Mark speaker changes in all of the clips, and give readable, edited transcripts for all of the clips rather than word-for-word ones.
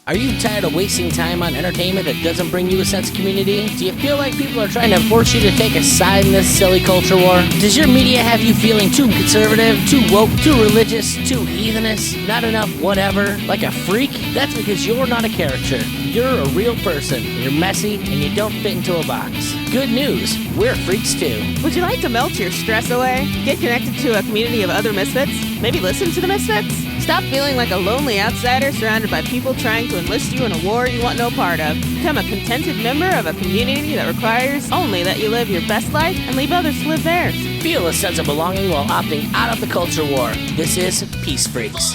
Speaker 1: Are you tired of wasting time on entertainment that doesn't bring you a sense of community? Do you feel like people are trying to force you to take a side in this silly culture war? Does your media have you feeling too conservative, too woke, too religious, too heathenish, not enough whatever, like a freak? That's because you're not a character. You're a real person. You're messy, and you don't fit into a box. Good news, we're freaks too.
Speaker 2: Would you like to melt your stress away? Get connected to a community of other misfits? Maybe listen to the misfits? Stop feeling like a lonely outsider surrounded by people trying to enlist you in a war you want no part of. Become a contented member of a community that requires only that you live your best life and leave others to live theirs.
Speaker 1: Feel a sense of belonging while opting out of the culture war. This is Peace Freqs.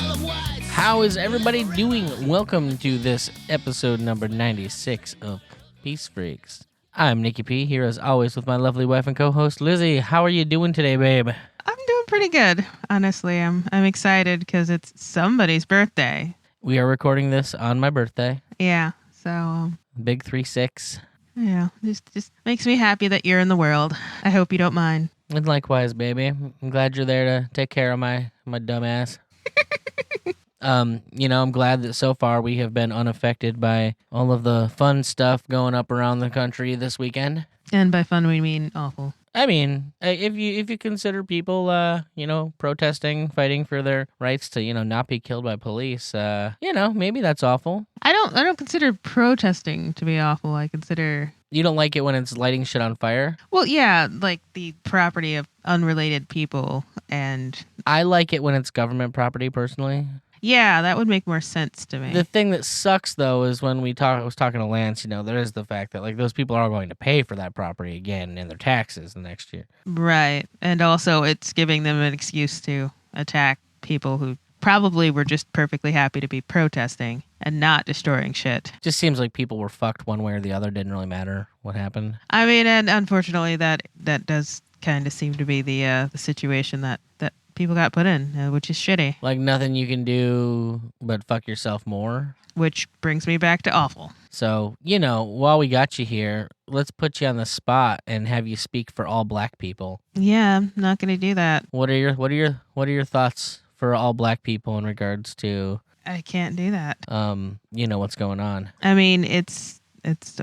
Speaker 1: How is everybody doing? Welcome to this episode number 96 of Peace Freqs. I'm Nikki P, here as always with my lovely wife and co-host Linzy. How are you doing today, babe?
Speaker 2: I'm doing pretty good, honestly. I'm excited because it's somebody's birthday.
Speaker 1: We are recording this on my birthday.
Speaker 2: Yeah, so
Speaker 1: Big 3-6.
Speaker 2: yeah, just makes me happy that you're in the world. I hope you don't mind.
Speaker 1: And likewise, baby. I'm glad you're there to take care of my dumb ass. I'm glad that so far we have been unaffected by all of the fun stuff going up around the country this weekend.
Speaker 2: And by fun we mean awful.
Speaker 1: I mean, if you consider people, protesting, fighting for their rights to, not be killed by police, maybe that's awful.
Speaker 2: I don't consider protesting to be awful. I consider...
Speaker 1: You don't like it when it's lighting shit on fire?
Speaker 2: Well, yeah, like the property of unrelated people, and...
Speaker 1: I like it when it's government property, personally.
Speaker 2: Yeah, that would make more sense to me.
Speaker 1: The thing that sucks, though, is when I was talking to Lance, there is the fact that, those people are going to pay for that property again in their taxes the next year.
Speaker 2: Right. And also, it's giving them an excuse to attack people who probably were just perfectly happy to be protesting and not destroying shit.
Speaker 1: Just seems like people were fucked one way or the other. Didn't really matter what happened.
Speaker 2: I mean, and unfortunately, that does kind of seem to be the situation that people got put in, which is shitty.
Speaker 1: Like nothing you can do but fuck yourself more.
Speaker 2: Which brings me back to awful.
Speaker 1: So, while we got you here, let's put you on the spot and have you speak for all black people.
Speaker 2: Yeah, I'm not going to do that.
Speaker 1: What are your thoughts for all black people in regards to
Speaker 2: I can't do that.
Speaker 1: What's going on?
Speaker 2: I mean, it's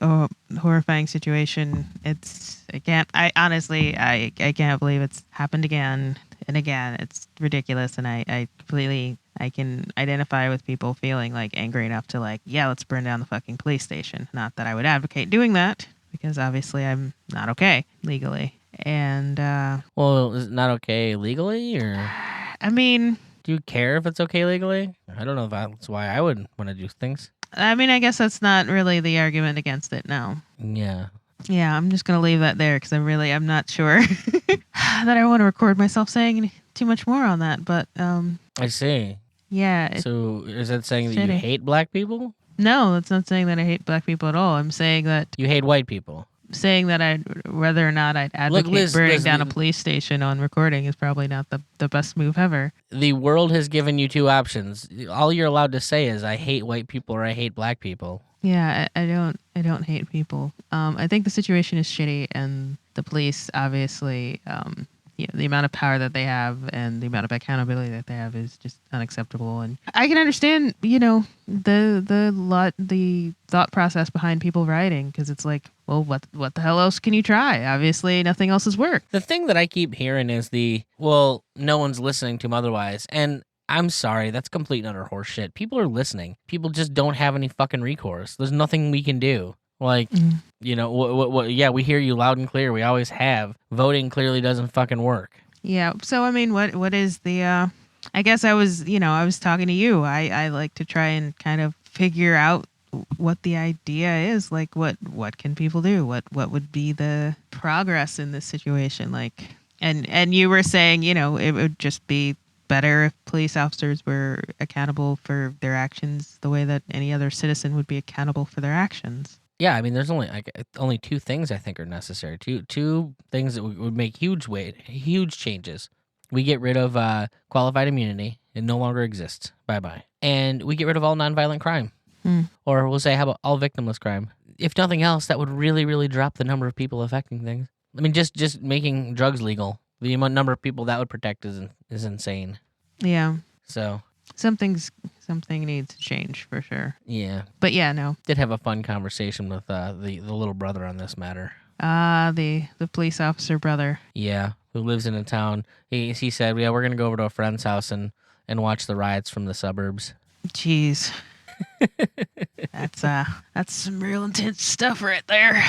Speaker 2: a horrifying situation. I honestly can't believe it's happened again and again. It's ridiculous, and I can identify with people feeling angry enough to let's burn down the fucking police station. Not that I would advocate doing that, because obviously I'm not okay legally. And
Speaker 1: well, is it not okay legally, or
Speaker 2: I mean,
Speaker 1: do you care if it's okay legally? I don't know if that's why I would want to do things.
Speaker 2: I mean, I guess that's not really the argument against it, no.
Speaker 1: Yeah.
Speaker 2: Yeah, I'm just going to leave that there because I'm not sure that I want to record myself saying too much more on that, but...
Speaker 1: I see.
Speaker 2: Yeah.
Speaker 1: So is that saying that
Speaker 2: shitty.
Speaker 1: you hate black people?
Speaker 2: No, that's not saying that I hate black people at all. I'm saying that...
Speaker 1: You hate white people?
Speaker 2: Saying that whether or not I'd advocate burning down a police station on recording is probably not the best move ever.
Speaker 1: The world has given you two options. All you're allowed to say is, I hate white people or I hate black people.
Speaker 2: Yeah, I don't hate people. I think the situation is shitty, and the police obviously, the amount of power that they have and the amount of accountability that they have is just unacceptable. And I can understand, the thought process behind people rioting, because it's like, well, what the hell else can you try? Obviously, nothing else has worked.
Speaker 1: The thing that I keep hearing is no one's listening to them otherwise, and I'm sorry, that's complete and utter horseshit. People are listening. People just don't have any fucking recourse. There's nothing we can do. We hear you loud and clear. We always have. Voting clearly doesn't fucking work. Yeah.
Speaker 2: So, I mean, what is the, I guess I was talking to you. I like to try and kind of figure out what the idea is. What can people do? What would be the progress in this situation? And you were saying, it would just be better if police officers were accountable for their actions the way that any other citizen would be accountable for their actions.
Speaker 1: Yeah, I mean, there's only two things I think are necessary. Two things that would make huge changes. We get rid of qualified immunity. It no longer exists. Bye-bye. And we get rid of all nonviolent crime. Or we'll say, how about all victimless crime? If nothing else, that would really, really drop the number of people affecting things. I mean, just making drugs legal, the number of people that would protect is insane.
Speaker 2: Yeah.
Speaker 1: So
Speaker 2: Something needs to change for sure.
Speaker 1: Yeah.
Speaker 2: But yeah, no.
Speaker 1: Did have a fun conversation with the little brother on this matter.
Speaker 2: The police officer brother.
Speaker 1: Yeah, who lives in a town. He said, yeah, we're going to go over to a friend's house and watch the riots from the suburbs.
Speaker 2: Jeez. That's some real intense stuff right there.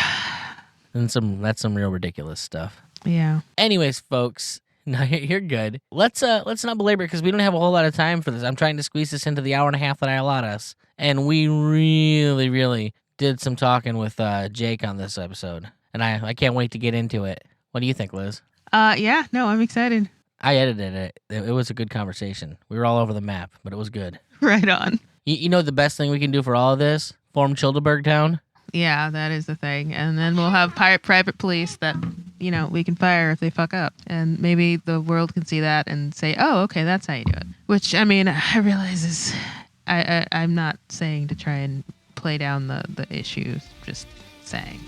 Speaker 1: And that's some real ridiculous stuff.
Speaker 2: Yeah.
Speaker 1: Anyways, folks, no, you're good. Let's not belabor it because we don't have a whole lot of time for this. I'm trying to squeeze this into the hour and a half that I allot us. And we really, really did some talking with Jake on this episode. And I can't wait to get into it. What do you think, Liz?
Speaker 2: Yeah, no, I'm excited.
Speaker 1: I edited it. It was a good conversation. We were all over the map, but it was good.
Speaker 2: Right on.
Speaker 1: You know the best thing we can do for all of this? Form Childeberg Town?
Speaker 2: Yeah, that is the thing. And then we'll have private police that, we can fire if they fuck up. And maybe the world can see that and say, oh, okay, that's how you do it. Which, I realize is... I'm not saying to try and play down the issues, just saying.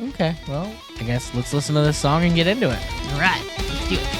Speaker 1: Okay, well, I guess let's listen to this song and get into it.
Speaker 2: All right, let's do it.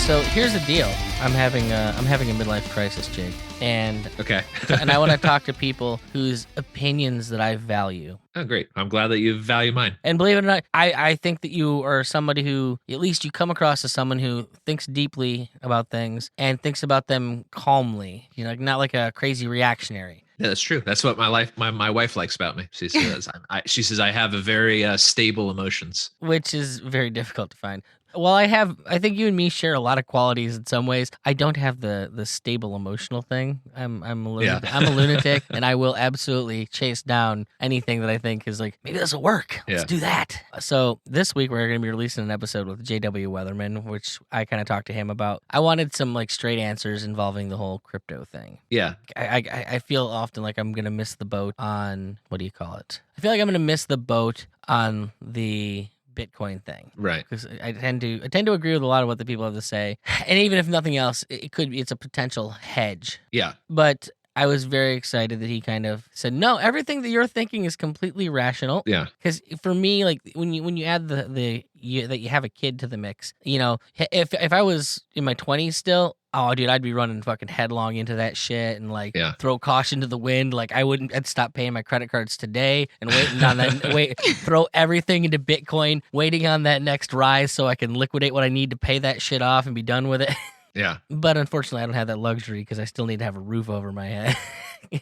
Speaker 1: So here's the deal. I'm having a midlife crisis, Jake, and
Speaker 3: okay,
Speaker 1: and I want to talk to people whose opinions that I value.
Speaker 3: Oh, great! I'm glad that you value mine.
Speaker 1: And believe it or not, I think that you are somebody who, at least you come across as someone who thinks deeply about things and thinks about them calmly. Not like a crazy reactionary.
Speaker 3: Yeah, that's true. That's what my wife likes about me. She says she says I have a very stable emotions,
Speaker 1: which is very difficult to find. Well, I think you and me share a lot of qualities in some ways. I don't have the stable emotional thing. I'm a lunatic. Yeah. I'm a lunatic, and I will absolutely chase down anything that I think is like, maybe this will work. Let's do that. So this week we're going to be releasing an episode with J.W. Weatherman, which I kind of talked to him about. I wanted some like straight answers involving the whole crypto thing.
Speaker 3: Yeah.
Speaker 1: I feel often like I'm going to miss the boat on, what do you call it? I feel like I'm going to miss the boat on the Bitcoin thing,
Speaker 3: right?
Speaker 1: Because I tend to agree with a lot of what the people have to say, and even if nothing else, it's a potential hedge.
Speaker 3: Yeah,
Speaker 1: but I was very excited that he kind of said, no, everything that you're thinking is completely rational.
Speaker 3: Yeah,
Speaker 1: because for me, like when you add that you have a kid to the mix, if I was in my 20s still. Oh, dude, I'd be running fucking headlong into that shit and throw caution to the wind. Like I'd stop paying my credit cards today and waiting on that, throw everything into Bitcoin, waiting on that next rise so I can liquidate what I need to pay that shit off and be done with it.
Speaker 3: Yeah.
Speaker 1: But unfortunately, I don't have that luxury because I still need to have a roof over my head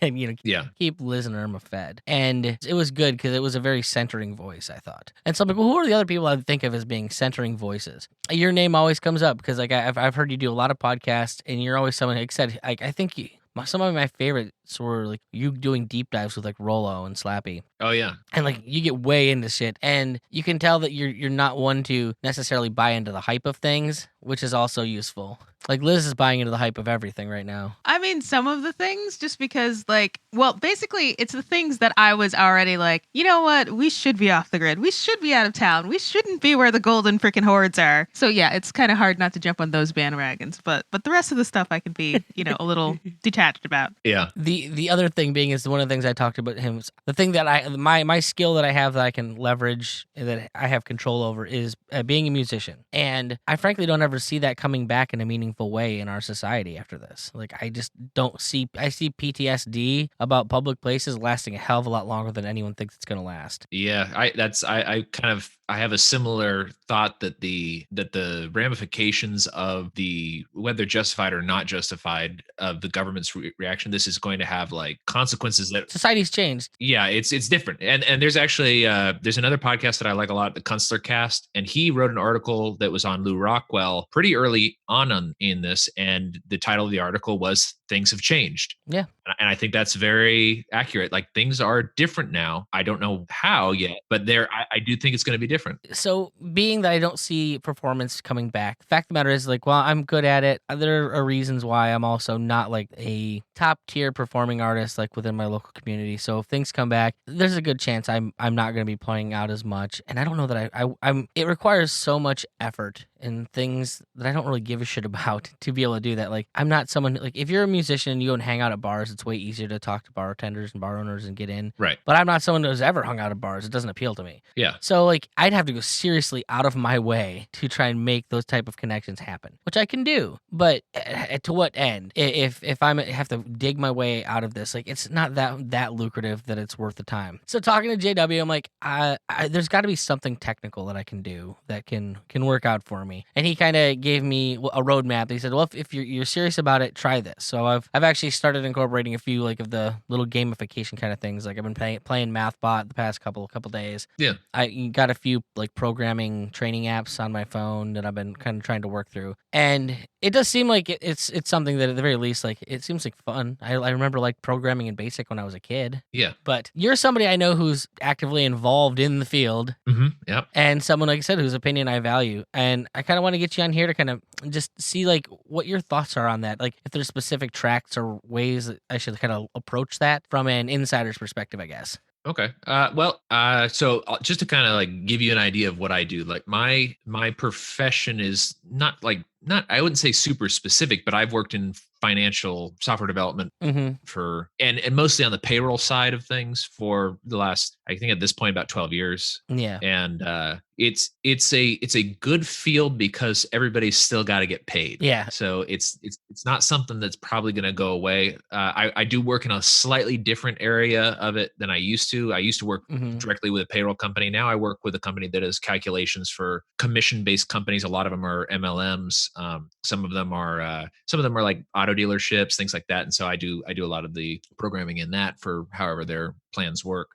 Speaker 1: and, keep Liz and Irma fed. And it was good because it was a very centering voice, I thought. And so I'm like, well, who are the other people I would think of as being centering voices? Your name always comes up because I've heard you do a lot of podcasts and you're always someone, like I said, I think some of my favorites were like you doing deep dives with like Rollo and Slappy.
Speaker 3: Oh yeah.
Speaker 1: And like you get way into shit and you can tell that you're not one to necessarily buy into the hype of things, which is also useful. Like Liz is buying into the hype of everything right now.
Speaker 2: I mean, some of the things just because basically it's the things that I was already like, you know what? We should be off the grid. We should be out of town. We shouldn't be where the golden freaking hordes are. So yeah, it's kind of hard not to jump on those bandwagons, but the rest of the stuff I can be, a little detached about.
Speaker 3: Yeah.
Speaker 1: the other thing being is one of the things I talked about him. The thing that my skill that I have that I can leverage and that I have control over is being a musician, and I frankly don't ever see that coming back in a meaningful way in our society after this. Like I just don't see. I see PTSD about public places lasting a hell of a lot longer than anyone thinks it's going to last.
Speaker 3: Yeah, I have a similar thought that the ramifications of the whether justified or not justified of the government's reaction, this is going to have like consequences that
Speaker 1: Society's changed.
Speaker 3: yeah, it's different. And there's actually there's another podcast that I like a lot, the Kunstler Cast, and he wrote an article that was on Lou Rockwell pretty early on in this, and the title of the article was "Things Have Changed."
Speaker 1: Yeah.
Speaker 3: And I think that's very accurate. Like things are different now. I don't know how yet, but I do think it's going to be different.
Speaker 1: So being that I don't see performance coming back, the fact of the matter is like, well, I'm good at it. There are reasons why I'm also not like a top tier performing artist like within my local community. So if things come back, there's a good chance I'm not going to be playing out as much. And I don't know that I'm. It requires so much effort and things that I don't really give a shit about to be able to do that. Like I'm not someone like if you're a musician and you go and hang out at bars, it's way easier to talk to bartenders and bar owners and get in.
Speaker 3: Right.
Speaker 1: But I'm not someone who's ever hung out at bars. It doesn't appeal to me.
Speaker 3: Yeah.
Speaker 1: So like I'd have to go seriously out of my way to try and make those type of connections happen, which I can do. But to what end? If I have to dig my way out of this, like it's not that lucrative that it's worth the time. So talking to JW, I'm like, there's got to be something technical that I can do that can work out for me. And he kind of gave me a roadmap. He said, well, if you're serious about it, try this. So I've actually started incorporating a few like of the little gamification kind of things. Like I've been playing MathBot the past couple days.
Speaker 3: Yeah.
Speaker 1: I got a few like programming training apps on my phone that I've been kind of trying to work through. And it does seem like it's something that at the very least, like it seems like fun. I remember like programming in BASIC when I was a kid.
Speaker 3: Yeah.
Speaker 1: But you're somebody I know who's actively involved in the field.
Speaker 3: Mm-hmm. Yep.
Speaker 1: And someone, like I said, whose opinion I value. And I kind of want to get you on here to kind of just see like what your thoughts are on that. Like if there's specific tracks or ways that I should kind of approach that from an insider's perspective, I guess.
Speaker 3: Okay. So just to kind of like give you an idea of what I do, like my profession is not I wouldn't say super specific, but I've worked in financial software development for and mostly on the payroll side of things for the last, I think at this point, about 12 years.
Speaker 1: Yeah.
Speaker 3: And it's a good field because everybody's still got to get paid.
Speaker 1: Yeah.
Speaker 3: So it's not something that's probably going to go away. I do work in a slightly different area of it than I used to. I used to work directly with a payroll company. Now I work with a company that does calculations for commission-based companies. A lot of them are MLMs. Some of them are like auto dealerships, things like that. And so I do a lot of the programming in that for however their plans work.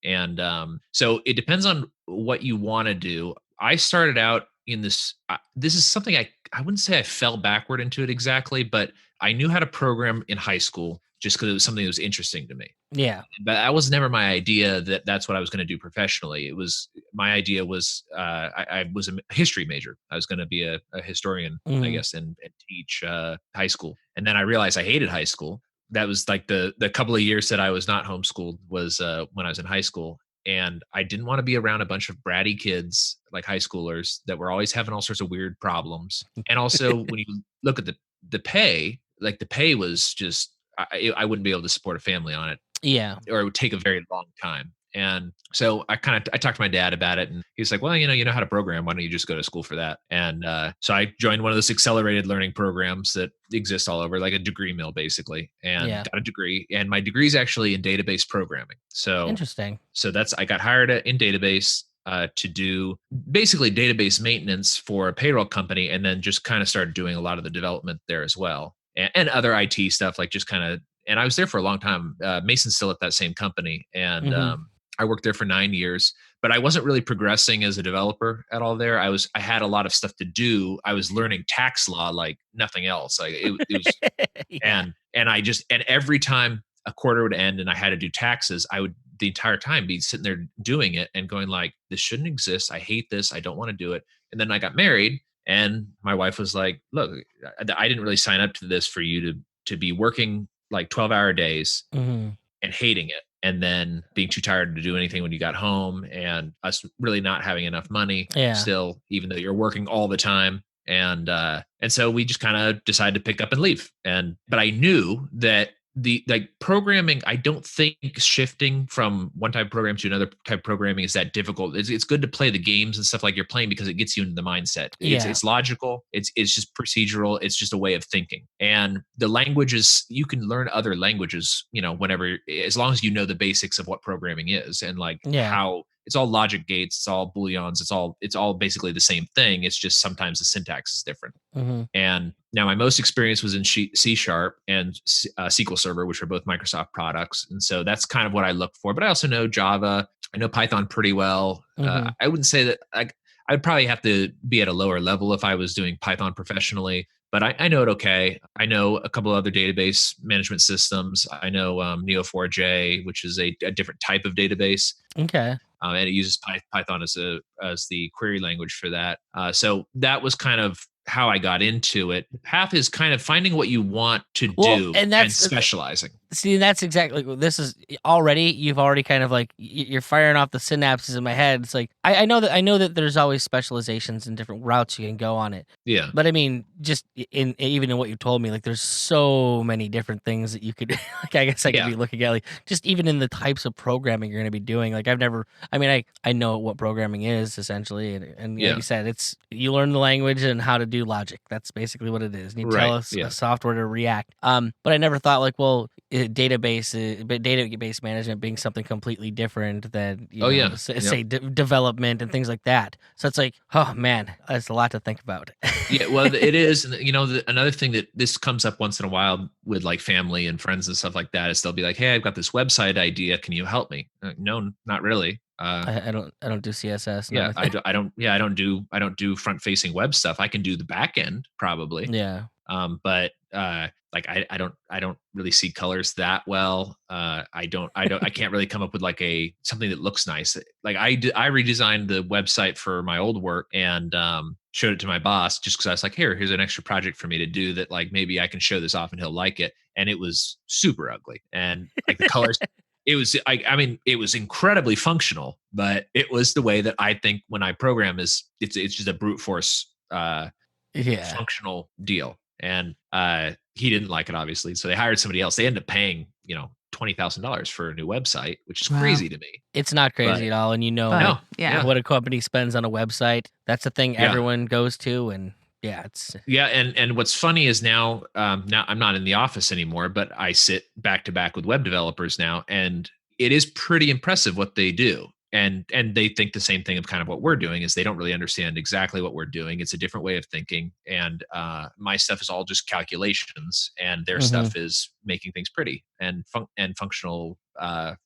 Speaker 3: And so it depends on what you want to do. I started out in this. This is something I wouldn't say I fell backward into it exactly, but I knew how to program in high school just because it was something that was interesting to me.
Speaker 1: Yeah.
Speaker 3: But that was never my idea that that's what I was going to do professionally. It was my idea was I was a history major. I was going to be a historian, I guess, and teach high school. And then I realized I hated high school. That was like the couple of years that I was not homeschooled was when I was in high school. And I didn't want to be around a bunch of bratty kids like high schoolers that were always having all sorts of weird problems. And also when you look at the pay, like the pay was just, I wouldn't be able to support a family on it.
Speaker 1: Yeah.
Speaker 3: Or it would take a very long time. And so I talked to my dad about it, and he's like, well, you know how to program. Why don't you just go to school for that? And so I joined one of those accelerated learning programs that exist all over, like a degree mill basically, and got a degree. And my degree is actually in database programming. So
Speaker 1: interesting.
Speaker 3: So I got hired in database to do basically database maintenance for a payroll company, and then just kind of started doing a lot of the development there as well, and other IT stuff, like just kind of. And I was there for a long time. Mason's still at that same company, and I worked there for 9 years, but I wasn't really progressing as a developer at all there. I had a lot of stuff to do. I was learning tax law like nothing else. Like it was, and every time a quarter would end and I had to do taxes, I would the entire time be sitting there doing it and going like, this shouldn't exist. I hate this. I don't want to do it. And then I got married, and my wife was like, look, I didn't really sign up to this for you to be working like 12-hour days and hating it, and then being too tired to do anything when you got home, and us really not having enough money still, even though you're working all the time. And so we just kind of decided to pick up and leave. But I knew that the like programming, I don't think shifting from one type of program to another type of programming is that difficult. It's good to play the games and stuff like you're playing because it gets you into the mindset. It's logical. It's just procedural. It's just a way of thinking. And the languages, you can learn other languages, whenever, as long as you know the basics of what programming is and like how it's all logic gates, it's all booleans, it's all basically the same thing. It's just sometimes the syntax is different. And now my most experience was in C Sharp and SQL Server, which are both Microsoft products. And so that's kind of what I look for. But I also know Java. I know Python pretty well. I wouldn't say that I'd probably have to be at a lower level if I was doing Python professionally, but I know it okay. I know a couple other database management systems. I know Neo4j, which is a different type of database.
Speaker 1: Okay.
Speaker 3: And it uses Python as the query language for that. So that was kind of how I got into it. Path is kind of finding what you want to do and specializing.
Speaker 1: See, that's exactly this is already. You've already kind of like you're firing off the synapses in my head. It's like I know that there's always specializations and different routes you can go on it.
Speaker 3: Yeah.
Speaker 1: But I mean, just even in what you told me, like there's so many different things that you could. Like I guess I could be looking at, like just even in the types of programming you're going to be doing. Like I know what programming is essentially, and like you said, it's you learn the language and how to do logic. That's basically what it is. And you tell us a software to react. But I never thought like, well, database management being something completely different than say development and things like that. So it's like, oh man, that's a lot to think about.
Speaker 3: Yeah, well, it is. And another thing that this comes up once in a while with like family and friends and stuff like that is they'll be like, hey, I've got this website idea, can you help me? No, not really.
Speaker 1: I don't do CSS.
Speaker 3: Yeah, I don't do front facing web stuff. I can do the back end probably.
Speaker 1: Yeah.
Speaker 3: But like I don't really see colors that well. I can't really come up with like something that looks nice. Like I redesigned the website for my old work and showed it to my boss just because I was like, here's an extra project for me to do that like maybe I can show this off and he'll like it. And it was super ugly and like the colors. It was, it was incredibly functional, but it was the way that I think when I program it's just a brute force, functional deal. And he didn't like it, obviously. So they hired somebody else. They ended up paying, $20,000 for a new website, which is crazy to me.
Speaker 1: It's not crazy at all. And what a company spends on a website. That's the thing everyone goes to. And and what's funny is now I'm not in the office anymore, but I sit back to back with web developers now, and it is pretty impressive what they do. And they think the same thing of kind of what we're doing is they don't really understand exactly what we're doing. It's a different way of thinking. And my stuff is all just calculations, and their stuff is making things pretty and functional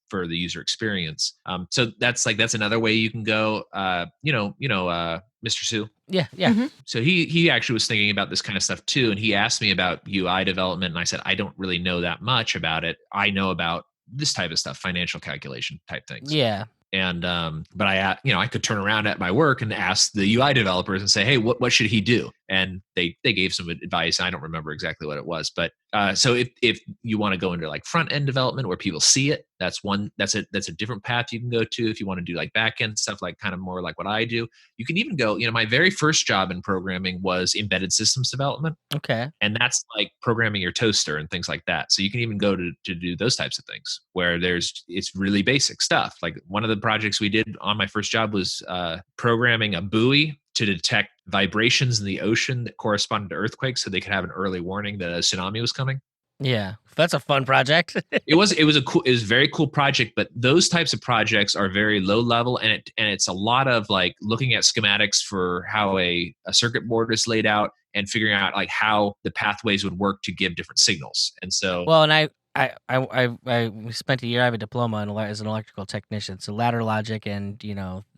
Speaker 1: for the user experience. So that's another way you can go. Mr. Sue. Yeah. Mm-hmm.
Speaker 3: So he actually was thinking about this kind of stuff too, and he asked me about UI development, and I said I don't really know that much about it. I know about this type of stuff, financial calculation type things.
Speaker 1: Yeah.
Speaker 3: And but I could turn around at my work and ask the UI developers and say, hey, what should he do? And they gave some advice. I don't remember exactly what it was, but so if you want to go into like front end development where people see it, that's a different path you can go to. If you want to do like back end stuff, like kind of more like what I do, you can even go. My very first job in programming was embedded systems development.
Speaker 1: Okay,
Speaker 3: and that's like programming your toaster and things like that. So you can even go to do those types of things where it's really basic stuff. Like one of the projects we did on my first job was programming a buoy to detect vibrations in the ocean that corresponded to earthquakes, so they could have an early warning that a tsunami was coming.
Speaker 1: Yeah, that's a fun project.
Speaker 3: It was a very cool project, but those types of projects are very low level, and it's a lot of like looking at schematics for how a circuit board is laid out and figuring out like how the pathways would work to give different signals. And so,
Speaker 1: well, and I spent a year. I have a diploma as an electrical technician, so ladder logic and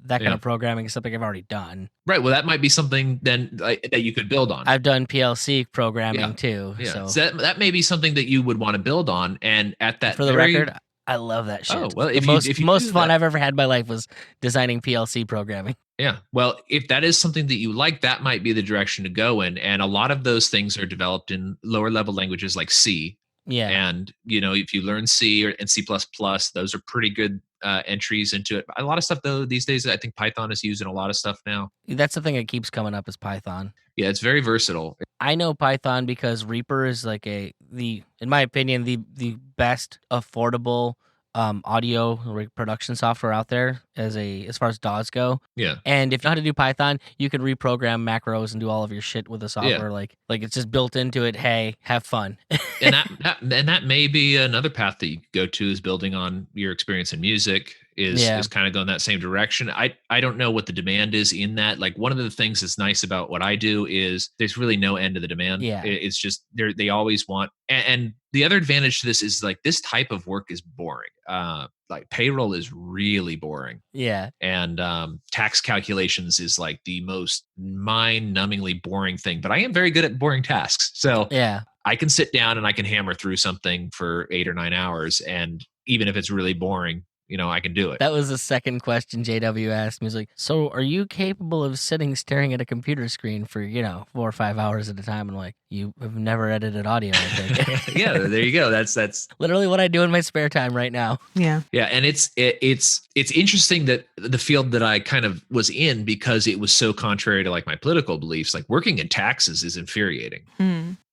Speaker 1: that kind of programming is something I've already done.
Speaker 3: Right. Well, that might be something then that you could build on.
Speaker 1: I've done PLC programming too.
Speaker 3: Yeah. So that may be something that you would want to build on. And at that,
Speaker 1: for the record, I love that shit.
Speaker 3: Oh well,
Speaker 1: the most fun I've ever had in my life was designing PLC programming.
Speaker 3: Yeah. Well, if that is something that you like, that might be the direction to go in. And a lot of those things are developed in lower level languages like C.
Speaker 1: Yeah.
Speaker 3: And, if you learn C and C++, those are pretty good entries into it. A lot of stuff, though, these days, I think Python is used in a lot of stuff now.
Speaker 1: That's the thing that keeps coming up is Python.
Speaker 3: Yeah, it's very versatile.
Speaker 1: I know Python because Reaper is like in my opinion, the best affordable audio production software out there as far as DAWs go.
Speaker 3: Yeah.
Speaker 1: And if you know how to do Python, you can reprogram macros and do all of your shit with the software. Like it's just built into it. Hey, have fun.
Speaker 3: And that may be another path that you go to, is building on your experience in music, is kind of going that same direction. I don't know what the demand is in that. Like, one of the things that's nice about what I do is there's really no end to the demand.
Speaker 1: Yeah.
Speaker 3: It's just they always want, and the other advantage to this is like this type of work is boring. Like payroll is really boring.
Speaker 1: Yeah.
Speaker 3: And tax calculations is like the most mind-numbingly boring thing. But I am very good at boring tasks. So
Speaker 1: yeah,
Speaker 3: I can sit down and I can hammer through something for 8 or 9 hours. And even if it's really boring, I can do it.
Speaker 1: That was the second question JW asked me. He's like, so are you capable of sitting staring at a computer screen for, 4 or 5 hours at a time? And I'm like, you have never edited audio, I think.
Speaker 3: Yeah, there you go. That's
Speaker 1: literally what I do in my spare time right now.
Speaker 2: Yeah.
Speaker 3: Yeah. And it's interesting that the field that I kind of was in, because it was so contrary to like my political beliefs, like working in taxes is infuriating.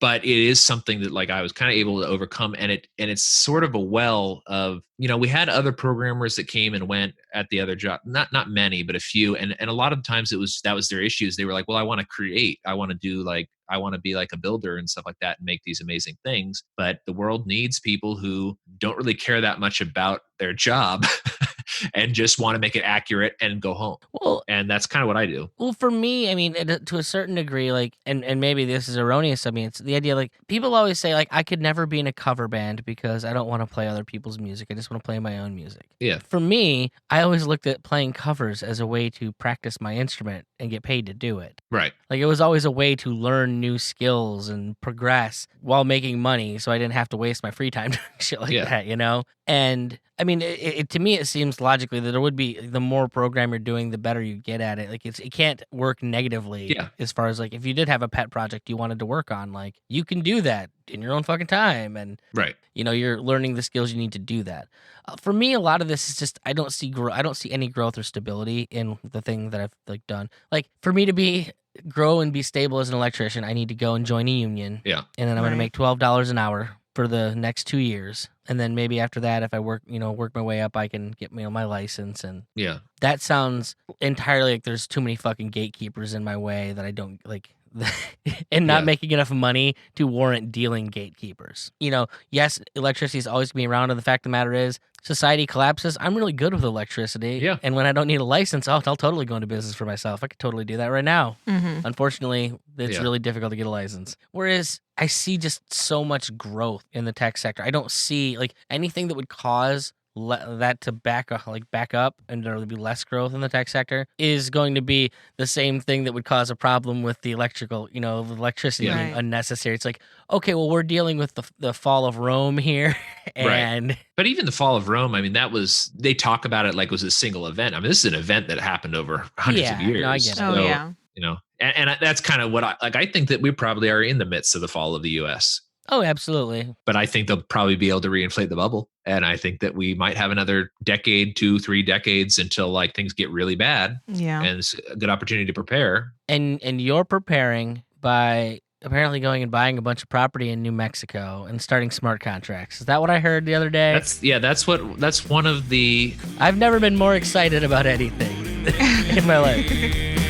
Speaker 3: But it is something that like I was kind of able to overcome, and it's sort of a well of, we had other programmers that came and went at the other job, not many, but a few, and a lot of times that was their issues. They were like, well, I want to create, I want to be like a builder and stuff like that and make these amazing things, but the world needs people who don't really care that much about their job and just want to make it accurate and go home.
Speaker 1: Well,
Speaker 3: and that's kind of what I do.
Speaker 1: Well, for me, I mean, to a certain degree, like, and maybe this is erroneous. I mean, it's the idea, like, people always say, like, I could never be in a cover band because I don't want to play other people's music. I just want to play my own music.
Speaker 3: Yeah.
Speaker 1: For me, I always looked at playing covers as a way to practice my instrument and get paid to do it.
Speaker 3: Right.
Speaker 1: Like, it was always a way to learn new skills and progress while making money, so I didn't have to waste my free time doing shit like that, And I mean, to me, it seems logically that there would be, the more program you're doing, the better you get at it. Like, it can't work negatively as far as, like, if you did have a pet project you wanted to work on, like, you can do that in your own fucking time. And,
Speaker 3: right.
Speaker 1: You're learning the skills you need to do that. For me, a lot of this is just, I don't see any growth or stability in the thing that I've, like, done. Like, for me to grow and be stable as an electrician, I need to go and join a union.
Speaker 3: Yeah.
Speaker 1: And then I'm going to make $12 an hour for the next 2 years. And then maybe after that, if I work my way up, I can get my license. And that sounds entirely like there's too many fucking gatekeepers in my way that I don't like, and not making enough money to warrant dealing gatekeepers. Yes, electricity is always going to be around, and the fact of the matter is, society collapses. I'm really good with electricity.
Speaker 3: Yeah.
Speaker 1: And when I don't need a license, I'll totally go into business for myself. I could totally do that right now.
Speaker 2: Mm-hmm.
Speaker 1: Unfortunately, it's really difficult to get a license. Whereas I see just so much growth in the tech sector. I don't see like anything that would cause that to back up and there would be less growth in the tech sector is going to be the same thing that would cause a problem with the electricity being unnecessary. It's like, okay, well, we're dealing with the fall of Rome here. And
Speaker 3: but even the fall of Rome, I mean, they talk about it like it was a single event. I mean, this is an event that happened over hundreds of years.
Speaker 1: No, I get it.
Speaker 2: Oh, yeah.
Speaker 3: And that's kind of what I think that we probably are in the midst of the fall of the U.S.
Speaker 1: Oh, absolutely.
Speaker 3: But I think they'll probably be able to reinflate the bubble. And I think that we might have another decade, 2-3 decades until like things get really bad.
Speaker 2: Yeah.
Speaker 3: And it's a good opportunity to prepare.
Speaker 1: And you're preparing by apparently going and buying a bunch of property in New Mexico and starting smart contracts. Is that what I heard the other day?
Speaker 3: That's one of the...
Speaker 1: I've never been more excited about anything in my life.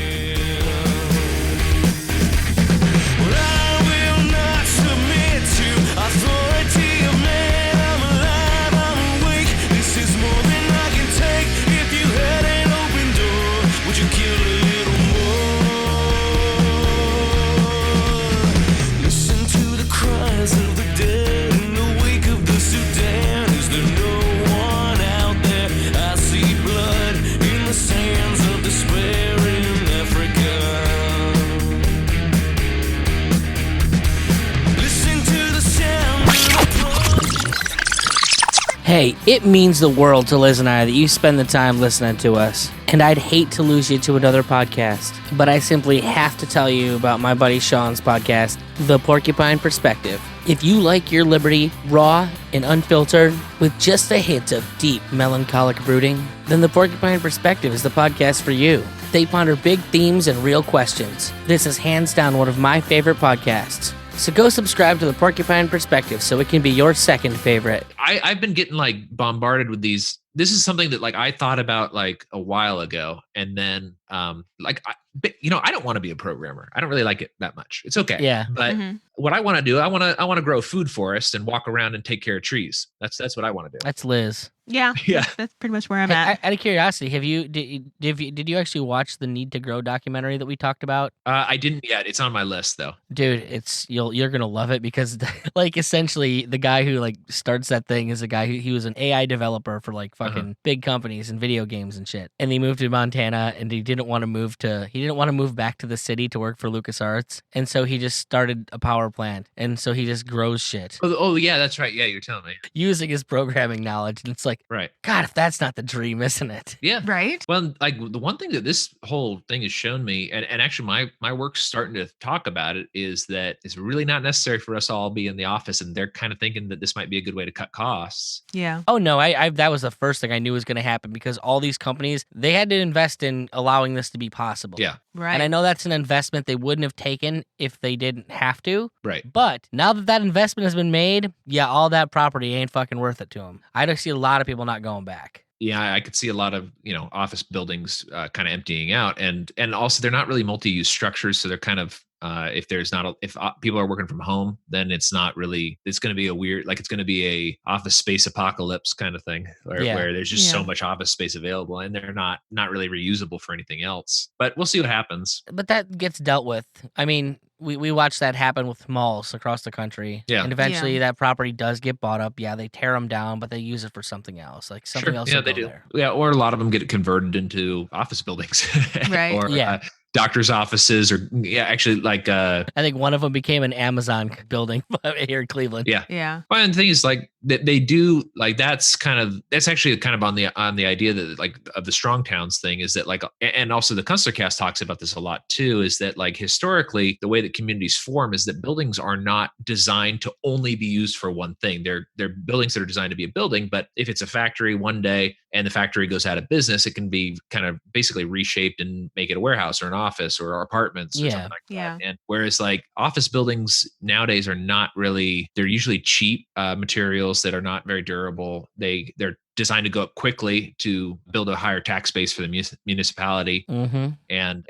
Speaker 1: Hey, it means the world to Liz and I that you spend the time listening to us. And I'd hate to lose you to another podcast, but I simply have to tell you about my buddy Sean's podcast, The Porcupine Perspective. If you like your liberty raw and unfiltered with just a hint of deep melancholic brooding, then The Porcupine Perspective is the podcast for you. They ponder big themes and real questions. This is hands down one of my favorite podcasts. So go subscribe to The Porcupine Perspective so it can be your second favorite.
Speaker 3: I've been getting like bombarded with these. This is something that like I thought about like a while ago, and then I don't want to be a programmer. I don't really like it that much. It's okay.
Speaker 1: Yeah.
Speaker 3: But what I want to do, I want to grow food forests and walk around and take care of trees. That's what I want to do.
Speaker 1: That's Liz.
Speaker 2: Yeah.
Speaker 3: Yeah.
Speaker 2: That's pretty much where I'm
Speaker 1: Hey,
Speaker 2: at.
Speaker 1: out of curiosity, did you actually watch the Need to Grow documentary that we talked about?
Speaker 3: I didn't yet. It's on my list though.
Speaker 1: Dude, you're gonna love it because like essentially the guy who like starts that thing is a guy who he was an AI developer for like fucking big companies and video games and shit. And he moved to Montana and he didn't want to move back to the city to work for LucasArts. And so he just started a power plant. And so he just grows shit
Speaker 3: Oh yeah, that's right. Yeah, you're telling me.
Speaker 1: using his programming knowledge. And it's like,
Speaker 3: Right.
Speaker 1: God, if that's not the dream, isn't it?
Speaker 3: Yeah.
Speaker 2: Right?
Speaker 3: Well, like the one thing that this whole thing has shown me, and actually my work's starting to talk about it, is that it's really not necessary for us all be in the office, and they're kind of thinking that this might be a good way to cut costs.
Speaker 2: Yeah.
Speaker 1: Oh no, I that was the first thing I knew was going to happen because all these companies, they had to invest in allowing this to be possible.
Speaker 3: Yeah.
Speaker 2: Right.
Speaker 1: And I know that's an investment they wouldn't have taken if they didn't have to.
Speaker 3: Right.
Speaker 1: But now that that investment has been made, yeah, all that property ain't fucking worth it to them. I don't see a lot of people not going back.
Speaker 3: Yeah, I could see a lot of office buildings kind of emptying out, and also they're not really multi-use structures, so they're kind of if people are working from home, then it's going to be it's going to be a office space apocalypse kind of thing, where there's just so much office space available, and they're not really reusable for anything else. But we'll see what happens.
Speaker 1: But that gets dealt with. I mean, we watched that happen with malls across the country.
Speaker 3: Yeah.
Speaker 1: And eventually that property does get bought up. Yeah, they tear them down, but they use it for something else. Like something else.
Speaker 3: Yeah,
Speaker 1: will
Speaker 3: they
Speaker 1: go
Speaker 3: do.
Speaker 1: there.
Speaker 3: Yeah, or a lot of them get converted into office buildings.
Speaker 2: Right.
Speaker 3: Or
Speaker 1: Yeah.
Speaker 3: doctors' offices, or actually like
Speaker 1: I think one of them became an Amazon building here in Cleveland.
Speaker 3: Yeah.
Speaker 2: Yeah.
Speaker 3: Well, and the thing is, like, they do, like, that's actually kind of on the idea that, like, of the strong towns thing, is that, like, and also the Kunstler Cast talks about this a lot too, is that, like, historically the way that communities form is that buildings are not designed to only be used for one thing. They're buildings that are designed to be a building, but if it's a factory one day and the factory goes out of business, it can be kind of basically reshaped and make it a warehouse or an office or apartments or something like that. And whereas, like, office buildings nowadays are not really, they're usually cheap materials that are not very durable. They're designed to go up quickly to build a higher tax base for the municipality. And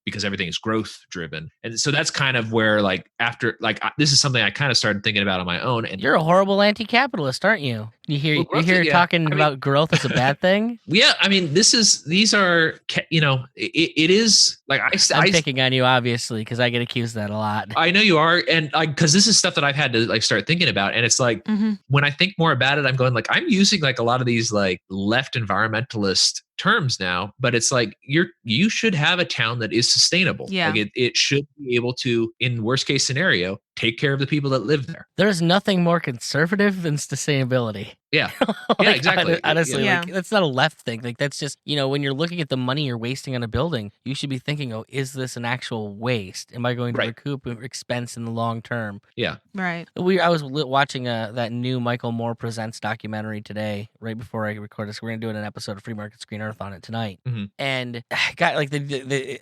Speaker 3: because everything is growth driven. And so that's kind of where, like, after, like, this is something I kind of started thinking about on my own. And
Speaker 1: you're a horrible anti-capitalist, aren't you? You hear talking about growth as a bad thing?
Speaker 3: Yeah, I mean, these are, it is like
Speaker 1: I'm picking on you, obviously, because I get accused of that a lot.
Speaker 3: I know you are, and like, because this is stuff that I've had to, like, start thinking about, and it's like when I think more about it, I'm going, like, I'm using, like, a lot of these, like, left environmentalist terms now, but it's like you should have a town that is sustainable.
Speaker 2: Yeah.
Speaker 3: Like, it should be able to, in worst case scenario, take care of the people that live there.
Speaker 1: There's nothing more conservative than sustainability.
Speaker 3: Yeah.
Speaker 1: Like,
Speaker 3: Yeah, exactly.
Speaker 1: Honestly,
Speaker 2: Yeah.
Speaker 1: like, that's not a left thing. Like, that's just, when you're looking at the money you're wasting on a building, you should be thinking, oh, is this an actual waste? Am I going to recoup expense in the long term?
Speaker 3: Yeah.
Speaker 2: Right.
Speaker 1: I was watching that new Michael Moore Presents documentary today, right before I recorded this. We're going to do an episode of Free Market Screen Earth on it tonight. And got, like,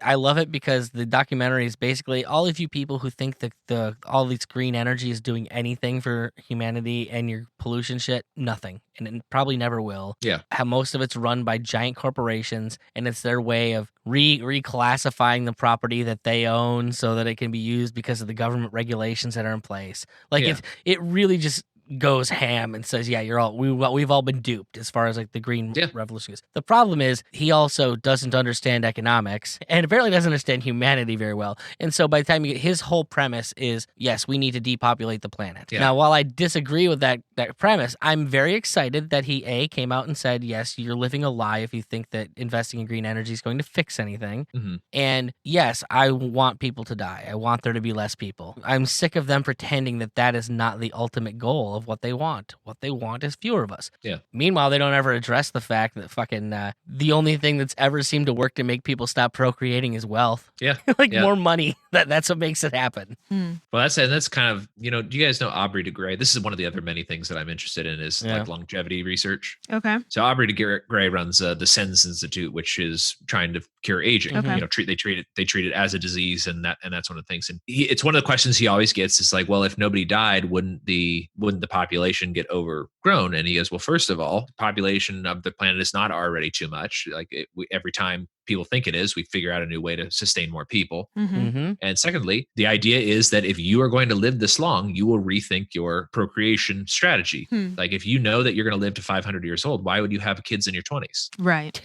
Speaker 1: I love it because the documentary is basically all of you people who think that all these green energy is doing anything for humanity and your pollution shit, nothing. And it probably never will.
Speaker 3: Yeah.
Speaker 1: How most of it's run by giant corporations, and it's their way of reclassifying the property that they own so that it can be used because of the government regulations that are in place. Like, it really just goes ham and says, yeah, we've all been duped as far as, like, the green revolution goes. The problem is he also doesn't understand economics and apparently doesn't understand humanity very well. And so by the time you get, his whole premise is, yes, we need to depopulate the planet. Now, while I disagree with that premise, I'm very excited that he came out and said, yes, you're living a lie if you think that investing in green energy is going to fix anything. And yes, I want people to die. I want there to be less people. I'm sick of them pretending that that is not the ultimate goal of what they want. What they want is fewer of us.
Speaker 3: Yeah.
Speaker 1: Meanwhile, they don't ever address the fact that fucking the only thing that's ever seemed to work to make people stop procreating is wealth.
Speaker 3: Yeah.
Speaker 1: Like
Speaker 3: Yeah.
Speaker 1: more money. That's what makes it happen.
Speaker 3: Well, that's kind of, do you guys know Aubrey de Grey? This is one of the other many things that I'm interested in is
Speaker 1: Yeah.
Speaker 3: like longevity research.
Speaker 2: Okay.
Speaker 3: So Aubrey de Grey runs the SENS Institute, which is trying to cure aging.
Speaker 2: Okay.
Speaker 3: They treat it as a disease, and that's one of the things. And it's one of the questions he always gets is like, well, if nobody died, wouldn't the population get overgrown? And he goes, well, first of all, the population of the planet is not already too much. Like every time people think it is, we figure out a new way to sustain more people. And secondly, the idea is that if you are going to live this long, you will rethink your procreation strategy. Like if you know that you're going to live to 500 years old, why would you have kids in your 20s?
Speaker 2: Right.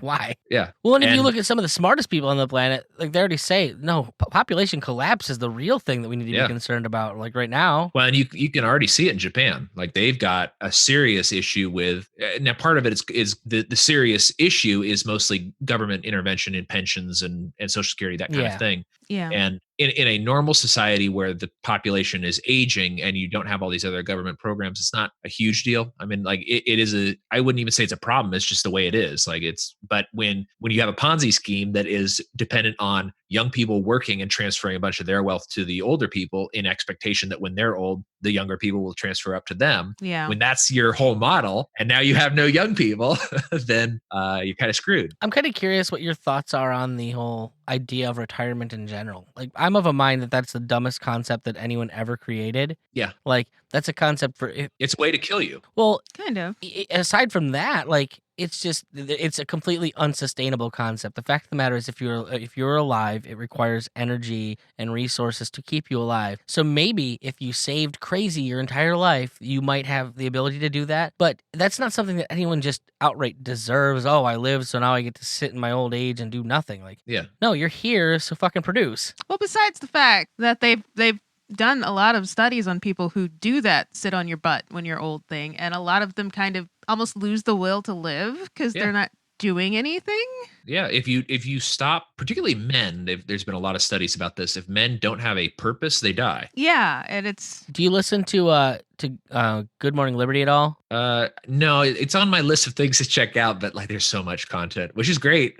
Speaker 1: Why?
Speaker 3: Yeah.
Speaker 1: Well, and if you look at some of the smartest people on the planet, like they already say, no, population collapse is the real thing that we need to be concerned about, like right now.
Speaker 3: Well, and you can already see it in Japan. Like they've got a serious issue with, now part of it is the serious issue is mostly government intervention in pensions and Social Security, that kind of thing.
Speaker 2: Yeah.
Speaker 3: And in a normal society where the population is aging and you don't have all these other government programs, it's not a huge deal. I mean, like it is I wouldn't even say it's a problem. It's just the way it is. Like but when you have a Ponzi scheme that is dependent on young people working and transferring a bunch of their wealth to the older people in expectation that when they're old, the younger people will transfer up to them.
Speaker 2: Yeah.
Speaker 3: When that's your whole model and now you have no young people, then you're kind of screwed.
Speaker 1: I'm kind of curious what your thoughts are on the whole idea of retirement in general. Like I'm of a mind that that's the dumbest concept that anyone ever created.
Speaker 3: Yeah.
Speaker 1: Like that's a concept for
Speaker 3: it's a way to kill you.
Speaker 1: Well,
Speaker 2: kind of.
Speaker 1: Aside from that, like it's a completely unsustainable concept. The fact of the matter is if you're alive, it requires energy and resources to keep you alive. So maybe if you saved crazy your entire life, you might have the ability to do that. But that's not something that anyone just outright deserves. Oh, I lived, so now I get to sit in my old age and do nothing. Like, no, you're here, so fucking produce.
Speaker 2: Well, besides the fact that they've done a lot of studies on people who do that sit on your butt when you're old thing, and a lot of them kind of almost lose the will to live because they're not doing anything.
Speaker 3: Yeah, if you stop, particularly men, there's been a lot of studies about this. If men don't have a purpose, they die.
Speaker 2: Yeah, and it's.
Speaker 1: Do you listen to Good Morning Liberty at all?
Speaker 3: No, it's on my list of things to check out, but like there's so much content, which is great.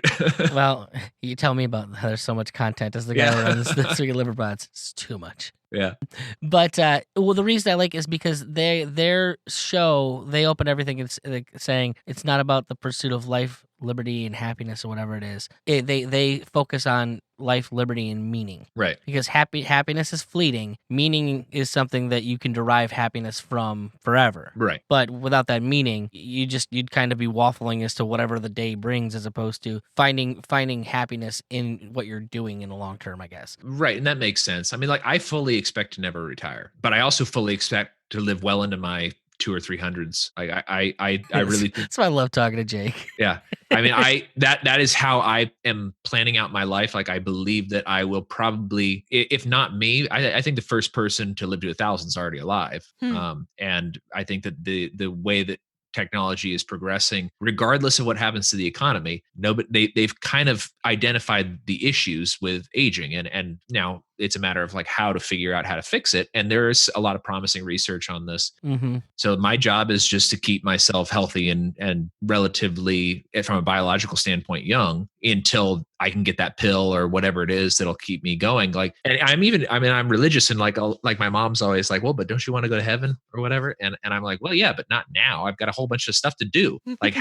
Speaker 1: Well, you tell me about how there's so much content as the guy who runs the Three Liverpods. It's too much.
Speaker 3: Yeah.
Speaker 1: But well, the reason I like it is because their show, they open everything it's like saying it's not about the pursuit of life, liberty, and happiness or whatever it is. They focus on life, liberty, and meaning.
Speaker 3: Right.
Speaker 1: Because happiness is fleeting. Meaning is something that you can derive happiness from forever.
Speaker 3: Right.
Speaker 1: But without that meaning, you'd kind of be waffling as to whatever the day brings, as opposed to finding happiness in what you're doing in the long term, I guess.
Speaker 3: Right, and that makes sense. I mean, like I fully expect to never retire, but I also fully expect to live well into my 200s or 300s. Like I really.
Speaker 1: That's why I love talking to Jake.
Speaker 3: Yeah. I mean, that is how I am planning out my life. Like I believe that I will probably, if not me, I think the first person to live to 1,000 is already alive. And I think that the way that technology is progressing, regardless of what happens to the economy, they've kind of identified the issues with aging, and now it's a matter of like how to figure out how to fix it. And there's a lot of promising research on this.
Speaker 1: Mm-hmm.
Speaker 3: So my job is just to keep myself healthy and relatively, from a biological standpoint, young until I can get that pill or whatever it is that'll keep me going. Like, and I'm religious, and like my mom's always like, well, but don't you want to go to heaven or whatever? And I'm like, well, yeah, but not now. I've got a whole bunch of stuff to do. Like,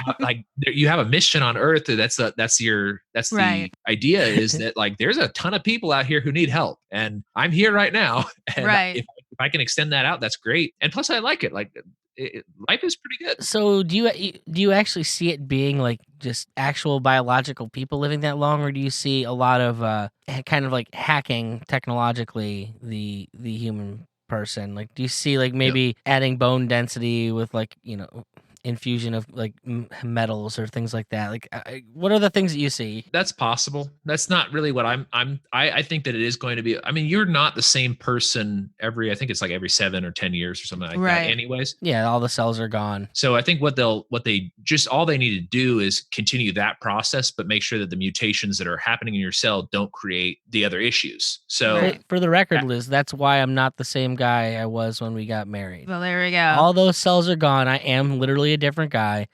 Speaker 3: you have a mission on earth. That's the idea, is that like, there's a ton of people out here who need help. And I'm here right now. And if I can extend that out, that's great. And plus I like it. Like life is pretty good.
Speaker 1: So do you actually see it being like just actual biological people living that long, or do you see a lot of kind of like hacking technologically the human person? Like, do you see like maybe adding bone density with like, infusion of like metals or things like that. Like, what are the things that you see?
Speaker 3: That's possible. That's not really what I think that it is going to be. I mean, you're not the same person I think it's like every 7 or 10 years or something like that anyways.
Speaker 1: Yeah, all the cells are gone.
Speaker 3: So I think all they need to do is continue that process, but make sure that the mutations that are happening in your cell don't create the other issues. So
Speaker 1: for the record, Liz, that's why I'm not the same guy I was when we got married.
Speaker 2: Well, there we go.
Speaker 1: All those cells are gone. I am literally a different guy.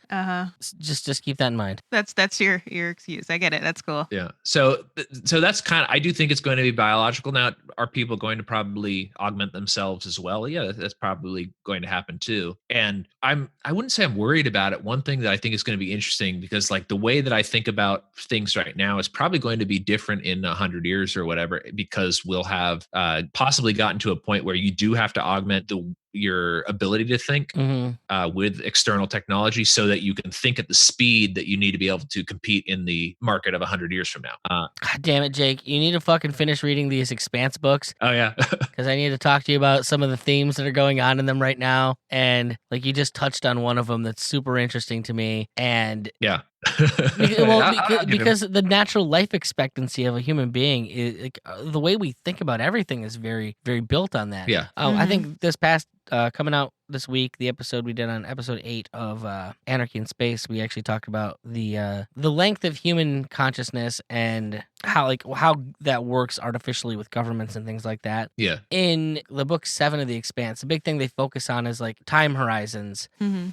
Speaker 1: Just keep that in mind.
Speaker 2: That's your excuse. I get it. That's cool.
Speaker 3: Yeah. So that's kind of, I do think it's going to be biological. Now, are people going to probably augment themselves as well? Yeah, that's probably going to happen too. And I wouldn't say I'm worried about it. One thing that I think is going to be interesting, because like the way that I think about things right now is probably going to be different in 100 years or whatever, because we'll have possibly gotten to a point where you do have to augment your ability to think with external technology so that you can think at the speed that you need to be able to compete in the market of 100 years from now.
Speaker 1: God damn it, Jake. You need to fucking finish reading these Expanse books.
Speaker 3: Oh, yeah.
Speaker 1: Because I need to talk to you about some of the themes that are going on in them right now. And like you just touched on one of them that's super interesting to me. And
Speaker 3: yeah.
Speaker 1: Because the natural life expectancy of a human being is like, the way we think about everything is very, very built on that.
Speaker 3: Yeah.
Speaker 1: I think this past coming out this week, the episode we did on episode 8 of Anarchy in Space, we actually talked about the length of human consciousness and how that works artificially with governments and things like that.
Speaker 3: Yeah.
Speaker 1: In the book 7 of The Expanse, the big thing they focus on is like time horizons,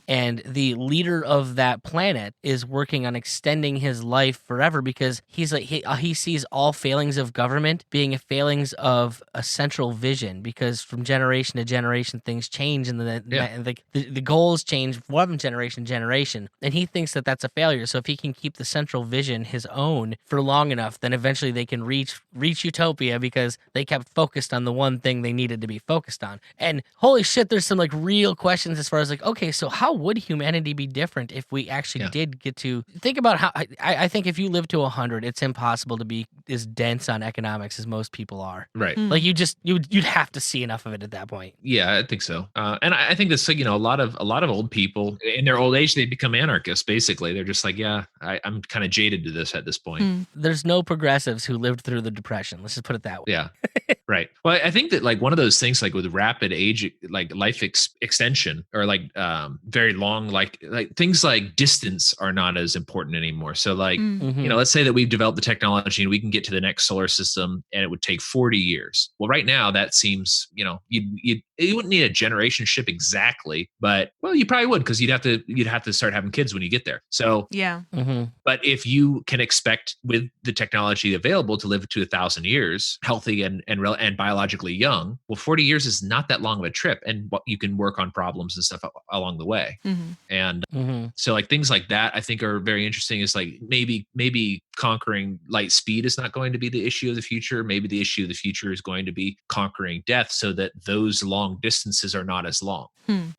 Speaker 1: and the leader of that planet is working on extending his life forever because he's like he sees all failings of government being failings of a central vision, because from generation to generation things change and the goals change from generation to generation, and he thinks that that's a failure. So if he can keep the central vision his own for long enough, then eventually they can reach utopia because they kept focused on the one thing they needed to be focused on. And holy shit, there's some like real questions as far as like, okay, so how would humanity be different if we actually did get to think about how I think if you live to 100, it's impossible to be as dense on economics as most people are.
Speaker 3: Right.
Speaker 1: Like you'd have to see enough of it at that point.
Speaker 3: Yeah, I think so. And I think that's, a lot of old people in their old age, they become anarchists. Basically, they're just like, yeah, I'm kind of jaded to this at this point.
Speaker 1: There's no progressives who lived through the Depression. Let's just put it that way.
Speaker 3: Yeah. Right. Well, I think that like one of those things, like with rapid age, like life extension, or like very long, like things like distance are not as important anymore. So like, let's say that we've developed the technology and we can get to the next solar system and it would take 40 years. Well, right now that seems, you wouldn't need a generation ship exactly, but well, you probably would, because you'd have to start having kids when you get there. So
Speaker 2: yeah.
Speaker 3: But if you can expect with the technology available to live to 1,000 years, healthy and biologically young, well, 40 years is not that long of a trip, and you can work on problems and stuff along the way. And so like things like that, I think are very interesting. Is like maybe conquering light speed is not going to be the issue of the future. Maybe the issue of the future is going to be conquering death, so that those long distances are not as long.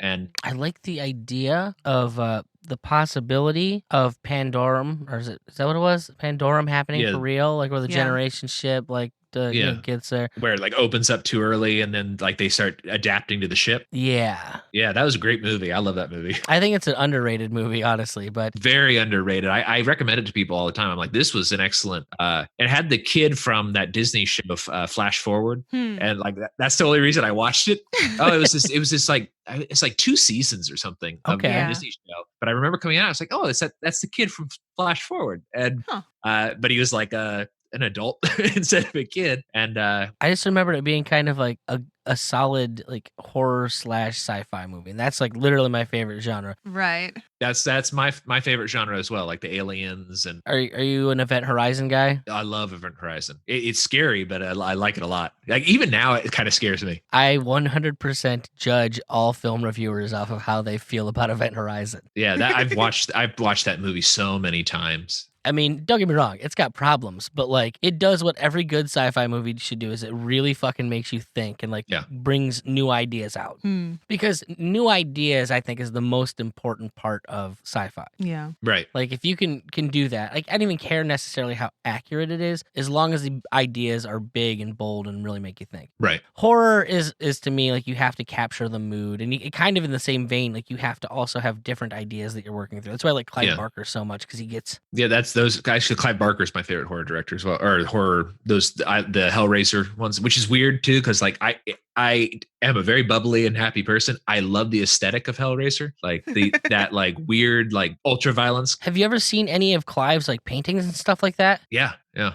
Speaker 3: And
Speaker 1: I like the idea of the possibility of Pandorum, or is that what it was? Pandorum happening for real, like where the generation ship gets there,
Speaker 3: where it like opens up too early and then like they start adapting to the ship.
Speaker 1: Yeah,
Speaker 3: that was a great movie. I love that movie.
Speaker 1: I think it's an underrated movie, honestly, but
Speaker 3: very underrated. I recommend it to people all the time. I'm like, this was an excellent it had the kid from that Disney show Flash Forward, and like that's the only reason I watched it. It was this like, it's like 2 seasons or something of the Disney show, but I remember coming out, I was like, oh, that's the kid from Flash Forward. And but he was like an adult instead of a kid. And
Speaker 1: I just remember it being kind of like a solid like horror / sci-fi movie, and that's like literally my favorite genre.
Speaker 2: Right.
Speaker 3: That's my favorite genre as well, like the aliens. And
Speaker 1: are you an Event Horizon guy?
Speaker 3: I love Event Horizon. It's scary, but I like it a lot. Like even now, it kind of scares me.
Speaker 1: I 100% judge all film reviewers off of how they feel about Event Horizon.
Speaker 3: Yeah, I've watched that movie so many times.
Speaker 1: I mean, don't get me wrong, it's got problems, but like it does what every good sci-fi movie should do is it really fucking makes you think and like
Speaker 3: Yeah.
Speaker 1: brings new ideas out. Because new ideas I think is the most important part of sci-fi.
Speaker 2: Yeah.
Speaker 3: Right.
Speaker 1: Like if you can do that, like I don't even care necessarily how accurate it is, as long as the ideas are big and bold and really make you think.
Speaker 3: Right.
Speaker 1: Horror is to me like you have to capture the mood, and you, kind of in the same vein, like you have to also have different ideas that you're working through. That's why I like Clive Barker so much because he gets
Speaker 3: that's those guys. Clive Barker's my favorite horror director as well, or horror the Hellraiser ones, which is weird too because like I am a very bubbly and happy person. I love the aesthetic of Hellraiser, like that like weird like ultra violence.
Speaker 1: Have you ever seen any of Clive's like paintings and stuff like that?
Speaker 3: Yeah.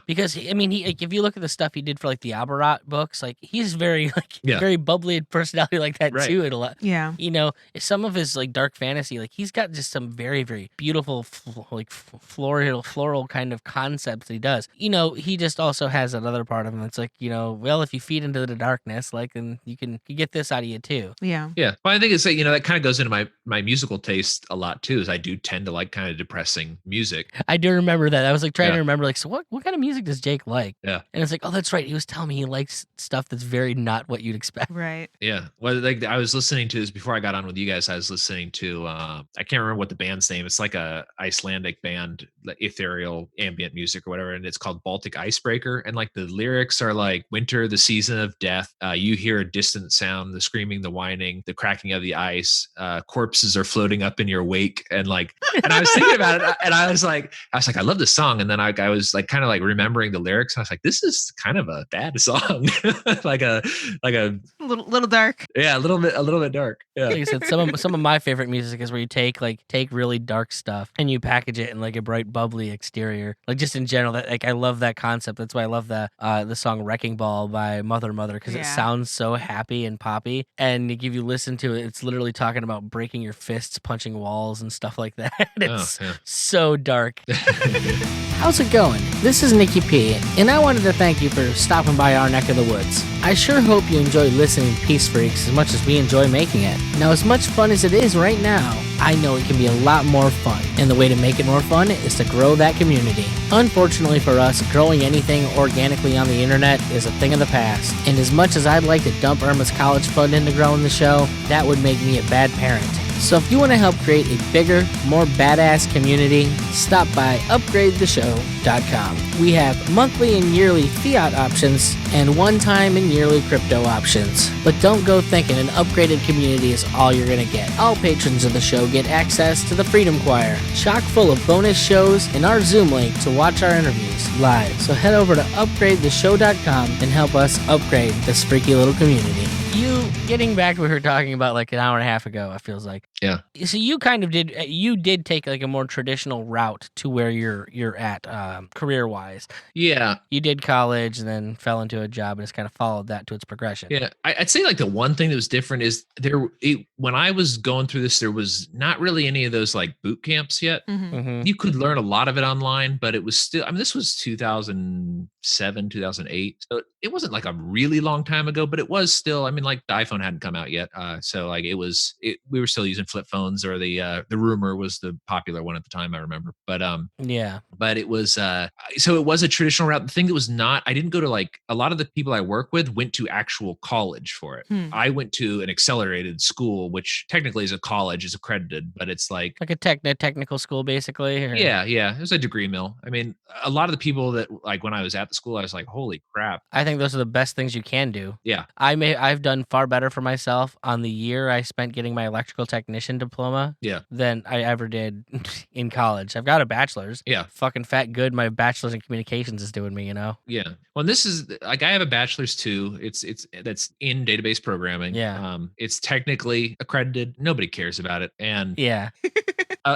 Speaker 1: Because I mean, he like, if you look at the stuff he did for like the Aberrot books, like he's very like very bubbly and personality like that too. It a lot.
Speaker 2: Yeah.
Speaker 1: You know, some of his like dark fantasy, like he's got just some very very beautiful floral kind of concepts that he does. You know, he just also has another part of him that's like, you know, well, if you feed into the darkness, like, then you get this out of you too.
Speaker 2: Yeah.
Speaker 3: Yeah. Well, I think it's like, that kind of goes into my musical taste a lot too, is I do tend to like kind of depressing music.
Speaker 1: I do remember that. I was like trying to remember, like, so what kind of music does Jake like?
Speaker 3: Yeah.
Speaker 1: And it's like, oh, that's right. He was telling me he likes stuff that's very not what you'd expect.
Speaker 2: Right.
Speaker 3: Yeah. Well, like I was listening to this before I got on with you guys. I was listening to, I can't remember what the band's name. It's like a Icelandic band, like ethereal ambient music or whatever. And it's called Baltic Icebreaker. And like the lyrics are like, winter, the season of death. You hear a distant sound, the screaming, the whining, the cracking of the ice. Corpses are floating up in your wake. And like, and I was thinking about it, and I was like, I love this song. And then I was like, kind of like remembering the lyrics. And I was like, this is kind of a bad song, like a
Speaker 2: little dark.
Speaker 3: Yeah, a little bit dark. Yeah.
Speaker 1: Like I said, some of my favorite music is where you take really dark stuff and you package it in like a bright, bubbly exterior. Like just in general, that like I love that concept. That's why I love the song "Wrecking Ball" by Mother because it sounds so happy and poppy. And if you listen to it, it's literally talking about breaking your fists, punching walls, and stuff like that. It's so dark. How's it going? This is Nikki P, and I wanted to thank you for stopping by our neck of the woods. I sure hope you enjoy listening to Peace Freaks as much as we enjoy making it. Now, as much fun as it is right now, I know it can be a lot more fun, and the way to make it more fun is to grow that community. Unfortunately for us, growing anything organically on the internet is a thing of the past, and as much as I'd like to dump Irma's college fund into growing the show, that would make me a bad parent. So if you want to help create a bigger, more badass community, stop by upgradetheshow.com. We have monthly and yearly fiat options and one-time and yearly crypto options. But don't go thinking an upgraded community is all you're going to get. All patrons of the show get access to the Freedom Choir, chock full of bonus shows, and our Zoom link to watch our interviews live. So head over to upgradetheshow.com and help us upgrade this freaky little community. You, getting back to what we were talking about like an hour and a half ago, it feels like.
Speaker 3: Yeah.
Speaker 1: So you kind of did take like a more traditional route to where you're at career wise.
Speaker 3: Yeah.
Speaker 1: You did college and then fell into a job and it's kind of followed that to its progression.
Speaker 3: Yeah. I'd say like the one thing that was different is when I was going through this, there was not really any of those like boot camps yet.
Speaker 2: Mm-hmm.
Speaker 1: Mm-hmm.
Speaker 3: You could learn a lot of it online, but it was still, I mean, this was 2007, 2008. So it wasn't like a really long time ago, but it was still, I mean, like the iPhone hadn't come out yet. So like we were still using flip phones, or the Rumor was the popular one at the time, I remember. But but it was so it was a traditional route. The thing that was not, I didn't go to like, a lot of the people I work with went to actual college for it. I went to an accelerated school, which technically is a college, is accredited, but it's like
Speaker 1: a technical school basically. Or?
Speaker 3: Yeah. It was a degree mill. I mean, a lot of the people that like when I was at the school, I was like, holy crap.
Speaker 1: I think those are the best things you can do.
Speaker 3: Yeah.
Speaker 1: I've done far better for myself on the year I spent getting my electrical technician diploma than I ever did in college. I've got a bachelor's.
Speaker 3: Yeah.
Speaker 1: Fucking fat good. My bachelor's in communications is doing me, you know?
Speaker 3: Yeah. Well, this is like, I have a bachelor's too. It's that's in database programming.
Speaker 1: Yeah.
Speaker 3: It's technically accredited. Nobody cares about it. And
Speaker 1: yeah.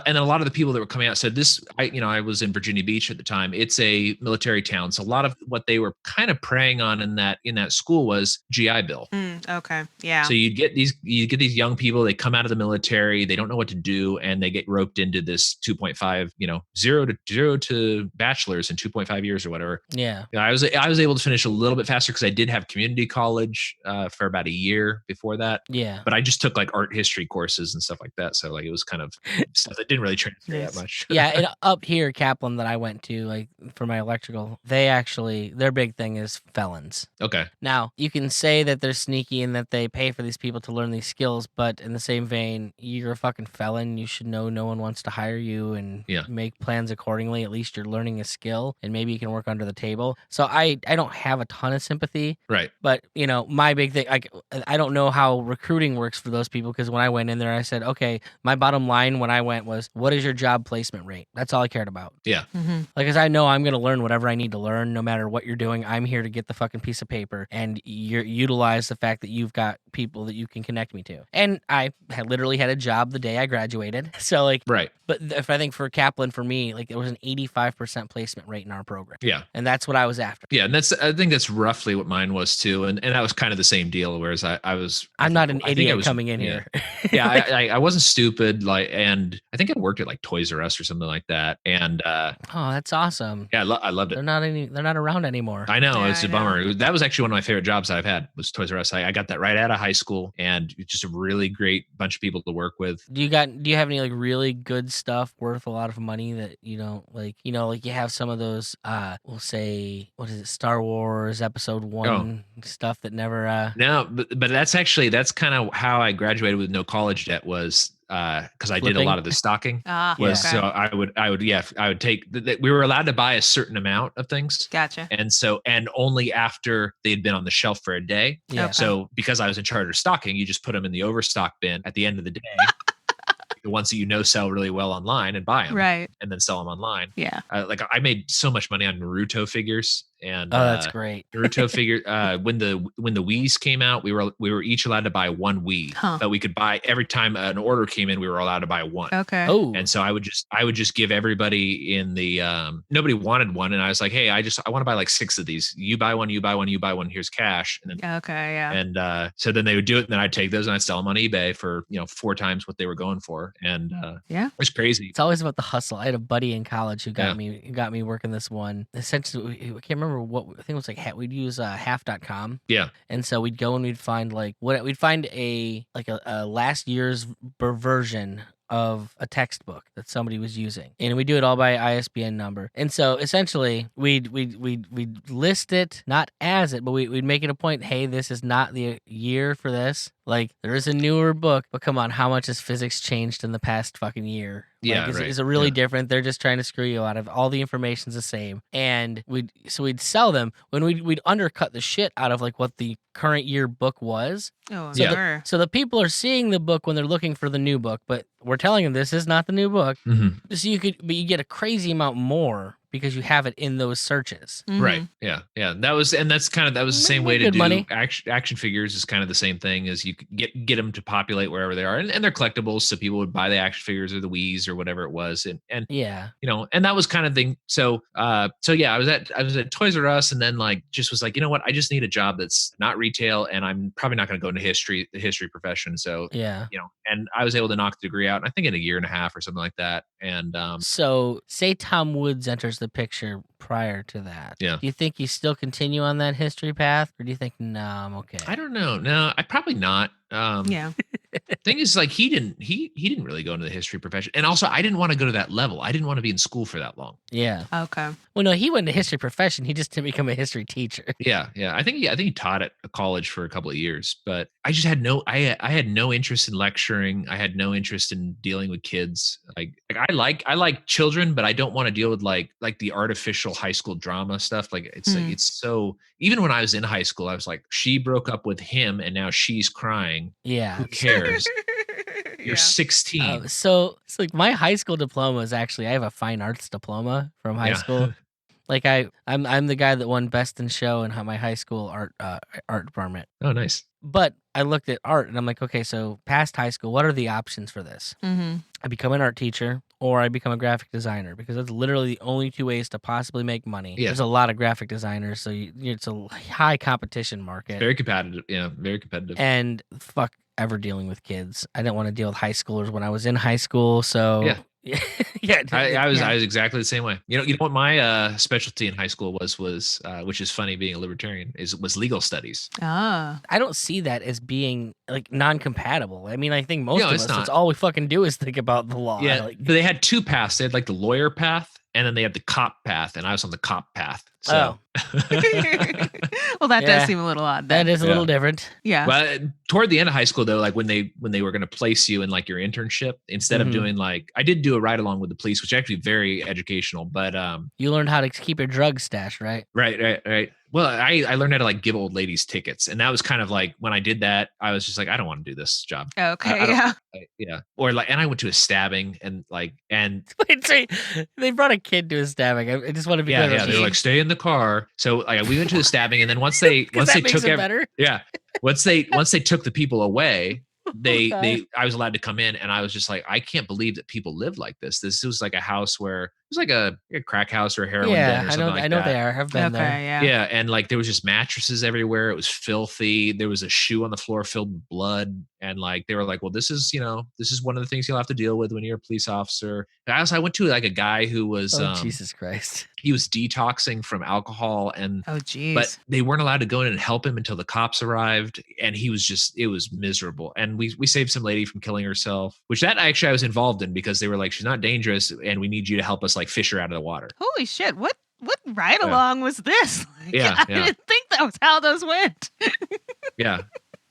Speaker 3: And a lot of the people that were coming out said this, I was in Virginia Beach at the time. It's a military town. So a lot of what they were kind of preying on in that school was GI Bill.
Speaker 2: Okay. Yeah.
Speaker 3: So you get these young people, they come out of the military, they don't know what to do, and they get roped into this 2.5, zero to bachelor's in 2.5 years or whatever.
Speaker 1: Yeah.
Speaker 3: I was able to finish a little bit faster because I did have community college for about a year before that.
Speaker 1: Yeah.
Speaker 3: But I just took like art history courses and stuff like that. So like it was kind of stuff it didn't really transfer
Speaker 2: Nice.
Speaker 3: that much.
Speaker 1: Yeah, and up here, Kaplan that I went to, like for my electrical, their big thing is felons.
Speaker 3: Okay.
Speaker 1: Now, you can say that they're sneaky and that they pay for these people to learn these skills, but in the same vein, you're a fucking felon. You should know no one wants to hire you and make plans accordingly. At least you're learning a skill and maybe you can work under the table. So I don't have a ton of sympathy.
Speaker 3: Right.
Speaker 1: But, my big thing, I don't know how recruiting works for those people because when I went in there, I said, okay, my bottom line when I went was, what is your job placement rate? That's all I cared about.
Speaker 3: Yeah.
Speaker 2: Mm-hmm.
Speaker 1: Like, because I know I'm going to learn whatever I need to learn, no matter what you're doing. I'm here to get the fucking piece of paper and utilize the fact that you've got people that you can connect me to. And I had literally had a job the day I graduated. So, like,
Speaker 3: right.
Speaker 1: But if I think for Kaplan, for me, like, there was an 85% placement rate in our program.
Speaker 3: Yeah.
Speaker 1: And that's what I was after.
Speaker 3: Yeah. And I think that's roughly what mine was too. And that was kind of the same deal. Whereas I'm
Speaker 1: not an idiot coming in here.
Speaker 3: Yeah. I wasn't stupid. And I think I worked at like Toys R Us or something like that. And,
Speaker 1: oh, that's awesome.
Speaker 3: Yeah. I loved it.
Speaker 1: They're not around anymore.
Speaker 3: I know. It's a bummer. That was actually one of my favorite jobs that I've had was Toys R Us. I got that right out of high school and just a really great bunch of people to work with.
Speaker 1: Do you have any like really good stuff worth a lot of money that you don't like, like you have some of those, we'll say, what is it? Star Wars episode 1 stuff that never,
Speaker 3: No, but that's kind of how I graduated with no college debt was, because I did a lot of the stocking. So I would take we were allowed to buy a certain amount of things.
Speaker 2: Gotcha.
Speaker 3: And only after they'd been on the shelf for a day.
Speaker 1: Yeah. Okay.
Speaker 3: So because I was in charge of stocking, you just put them in the overstock bin at the end of the day. The ones that sell really well online and buy them,
Speaker 2: right?
Speaker 3: And then sell them online.
Speaker 2: Yeah,
Speaker 3: like I made so much money on Naruto figures, and
Speaker 1: that's great.
Speaker 3: Naruto figure. When the Wiis came out, we were each allowed to buy one Wii, but we could buy every time an order came in. We were allowed to buy one.
Speaker 2: Okay.
Speaker 1: Oh,
Speaker 3: and so I would just give everybody in the nobody wanted one, and I was like, hey, I want to buy like 6 of these. You buy one, you buy one, you buy one. Here's cash. And then and so then they would do it, and then I'd take those and I'd sell them on eBay for 4 times what they were going for. And it was crazy.
Speaker 1: It's always about the hustle. I had a buddy in college who got me working this one. Essentially, I can't remember what, I think it was like we'd use half.com.
Speaker 3: Yeah.
Speaker 1: And so we'd go and we'd find a last year's version of a textbook that somebody was using, and we do it all by ISBN number. And so essentially we'd list it not as it, but we'd make it a point, hey, this is not the year for this. Like, there is a newer book, but come on, how much has physics changed in the past fucking year? Is it really different? They're just trying to screw you out of all the information's the same. And we'd sell them when we'd undercut the shit out of like what the current year book was.
Speaker 2: Oh,
Speaker 1: so so the people are seeing the book when they're looking for the new book, but we're telling them this is not the new book.
Speaker 3: Mm-hmm.
Speaker 1: So you get a crazy amount more because you have it in those searches.
Speaker 2: Mm-hmm.
Speaker 3: Right. Yeah. Yeah. That was the same way to do
Speaker 1: money.
Speaker 3: Action figures is kind of the same thing as you get them to populate wherever they are. And they're collectibles. So people would buy the action figures or the Wiis or whatever it was. And
Speaker 1: yeah,
Speaker 3: and that was kind of thing. So I was at Toys R Us, and then just was like, you know what? I just need a job that's not retail, and I'm probably not going to go into the history profession. So
Speaker 1: yeah,
Speaker 3: and I was able to knock the degree out, I think in a year and a half or something like that. And
Speaker 1: so say Tom Woods enters the picture prior to that.
Speaker 3: Yeah.
Speaker 1: Do you think you still continue on that history path, or do you think, no, I'm okay?
Speaker 3: I don't know. No, I probably not.
Speaker 2: Yeah.
Speaker 3: Thing is, like, he didn't really go into the history profession, and also I didn't want to go to that level. I didn't want to be in school for that long.
Speaker 1: Yeah.
Speaker 2: Okay.
Speaker 1: Well, no, he went into history profession. He just didn't become a history teacher.
Speaker 3: Yeah. I think he taught at a college for a couple of years, but I just had I had no interest in lecturing. I had no interest in dealing with kids. I like children, but I don't want to deal with like the artificial high school drama stuff. Like it's so, even when I was in high school, I was like, she broke up with him and now she's crying.
Speaker 1: Yeah.
Speaker 3: Who cares? You're 16.
Speaker 1: So it's like my high school diploma is actually, I have a fine arts diploma from high school. Like I'm the guy that won best in show in my high school art department.
Speaker 3: Oh, nice.
Speaker 1: But I looked at art and I'm like, okay, so past high school, what are the options for this?
Speaker 2: Mm-hmm.
Speaker 1: I become an art teacher or I become a graphic designer, because that's literally the only 2 ways to possibly make money.
Speaker 3: Yeah.
Speaker 1: There's a lot of graphic designers, so it's a high competition market.
Speaker 3: Very competitive. Yeah, very competitive.
Speaker 1: And fuck ever dealing with kids. I didn't want to deal with high schoolers when I was in high school, so Yeah,
Speaker 3: I was
Speaker 2: Yeah.
Speaker 3: exactly the same way. You know what my specialty in high school was which is funny being a libertarian was legal studies.
Speaker 2: Ah.
Speaker 1: I don't see that as being like non-compatible. I mean, I think
Speaker 3: You
Speaker 1: most
Speaker 3: know,
Speaker 1: of
Speaker 3: it's
Speaker 1: us, that's
Speaker 3: not.
Speaker 1: all we fucking do is think about the law.
Speaker 3: Yeah,
Speaker 1: Like,
Speaker 3: but they had two paths. They had like the lawyer path, and then they had the cop path, and I was on the cop path.
Speaker 1: oh,
Speaker 3: So,
Speaker 2: Well, that does
Speaker 1: Yeah.
Speaker 2: seem a little odd
Speaker 1: that
Speaker 2: then.
Speaker 1: is a little
Speaker 3: Yeah.
Speaker 1: different.
Speaker 2: Yeah.
Speaker 3: but toward the end of high school, though, like when they were going to place you in like your internship, instead of
Speaker 1: Mhm.
Speaker 3: doing like I did do a ride along with the police, which is actually very educational. But
Speaker 1: You learned how to keep your drugs stashed, right?
Speaker 3: right. Well, I learned how to like give old ladies tickets, and that was kind of like when I did that, I was just like, I don't want to do this job.
Speaker 2: Okay.
Speaker 3: I don't.
Speaker 2: Yeah.
Speaker 3: Yeah, or like, and I went to a stabbing, and
Speaker 1: Wait, say they brought a kid to a stabbing. I just want to be
Speaker 3: yeah,
Speaker 1: clear.
Speaker 3: yeah, they're like, stay in the car. So like we went to the stabbing, and then once they
Speaker 1: that makes
Speaker 3: took
Speaker 1: it better.
Speaker 3: yeah, once they took the people away,
Speaker 1: God.
Speaker 3: I was allowed to come in, and I was just like, I can't believe that people live like this. This was like a house where it was like a crack house or a heroin den
Speaker 1: Yeah,
Speaker 3: or something like
Speaker 1: I know
Speaker 3: that.
Speaker 1: they are. I've been there.
Speaker 2: Okay. Yeah.
Speaker 3: Yeah, and like there was just mattresses everywhere. It was filthy. There was a shoe on the floor filled with blood, and like they were like, "Well, this is one of the things you'll have to deal with when you're a police officer." And I went to like a guy who was
Speaker 1: Oh, Jesus Christ.
Speaker 3: he was detoxing from alcohol, and
Speaker 2: Oh, geez.
Speaker 3: but they weren't allowed to go in and help him until the cops arrived, and he was just it was miserable. And we saved some lady from killing herself, which that actually I was involved in because they were like, she's not dangerous, and we need you to help us like fish her out of the water.
Speaker 2: Holy shit! What ride along was this? Like,
Speaker 3: Yeah,
Speaker 2: I
Speaker 3: yeah.
Speaker 2: didn't think that was how those went.
Speaker 3: Yeah.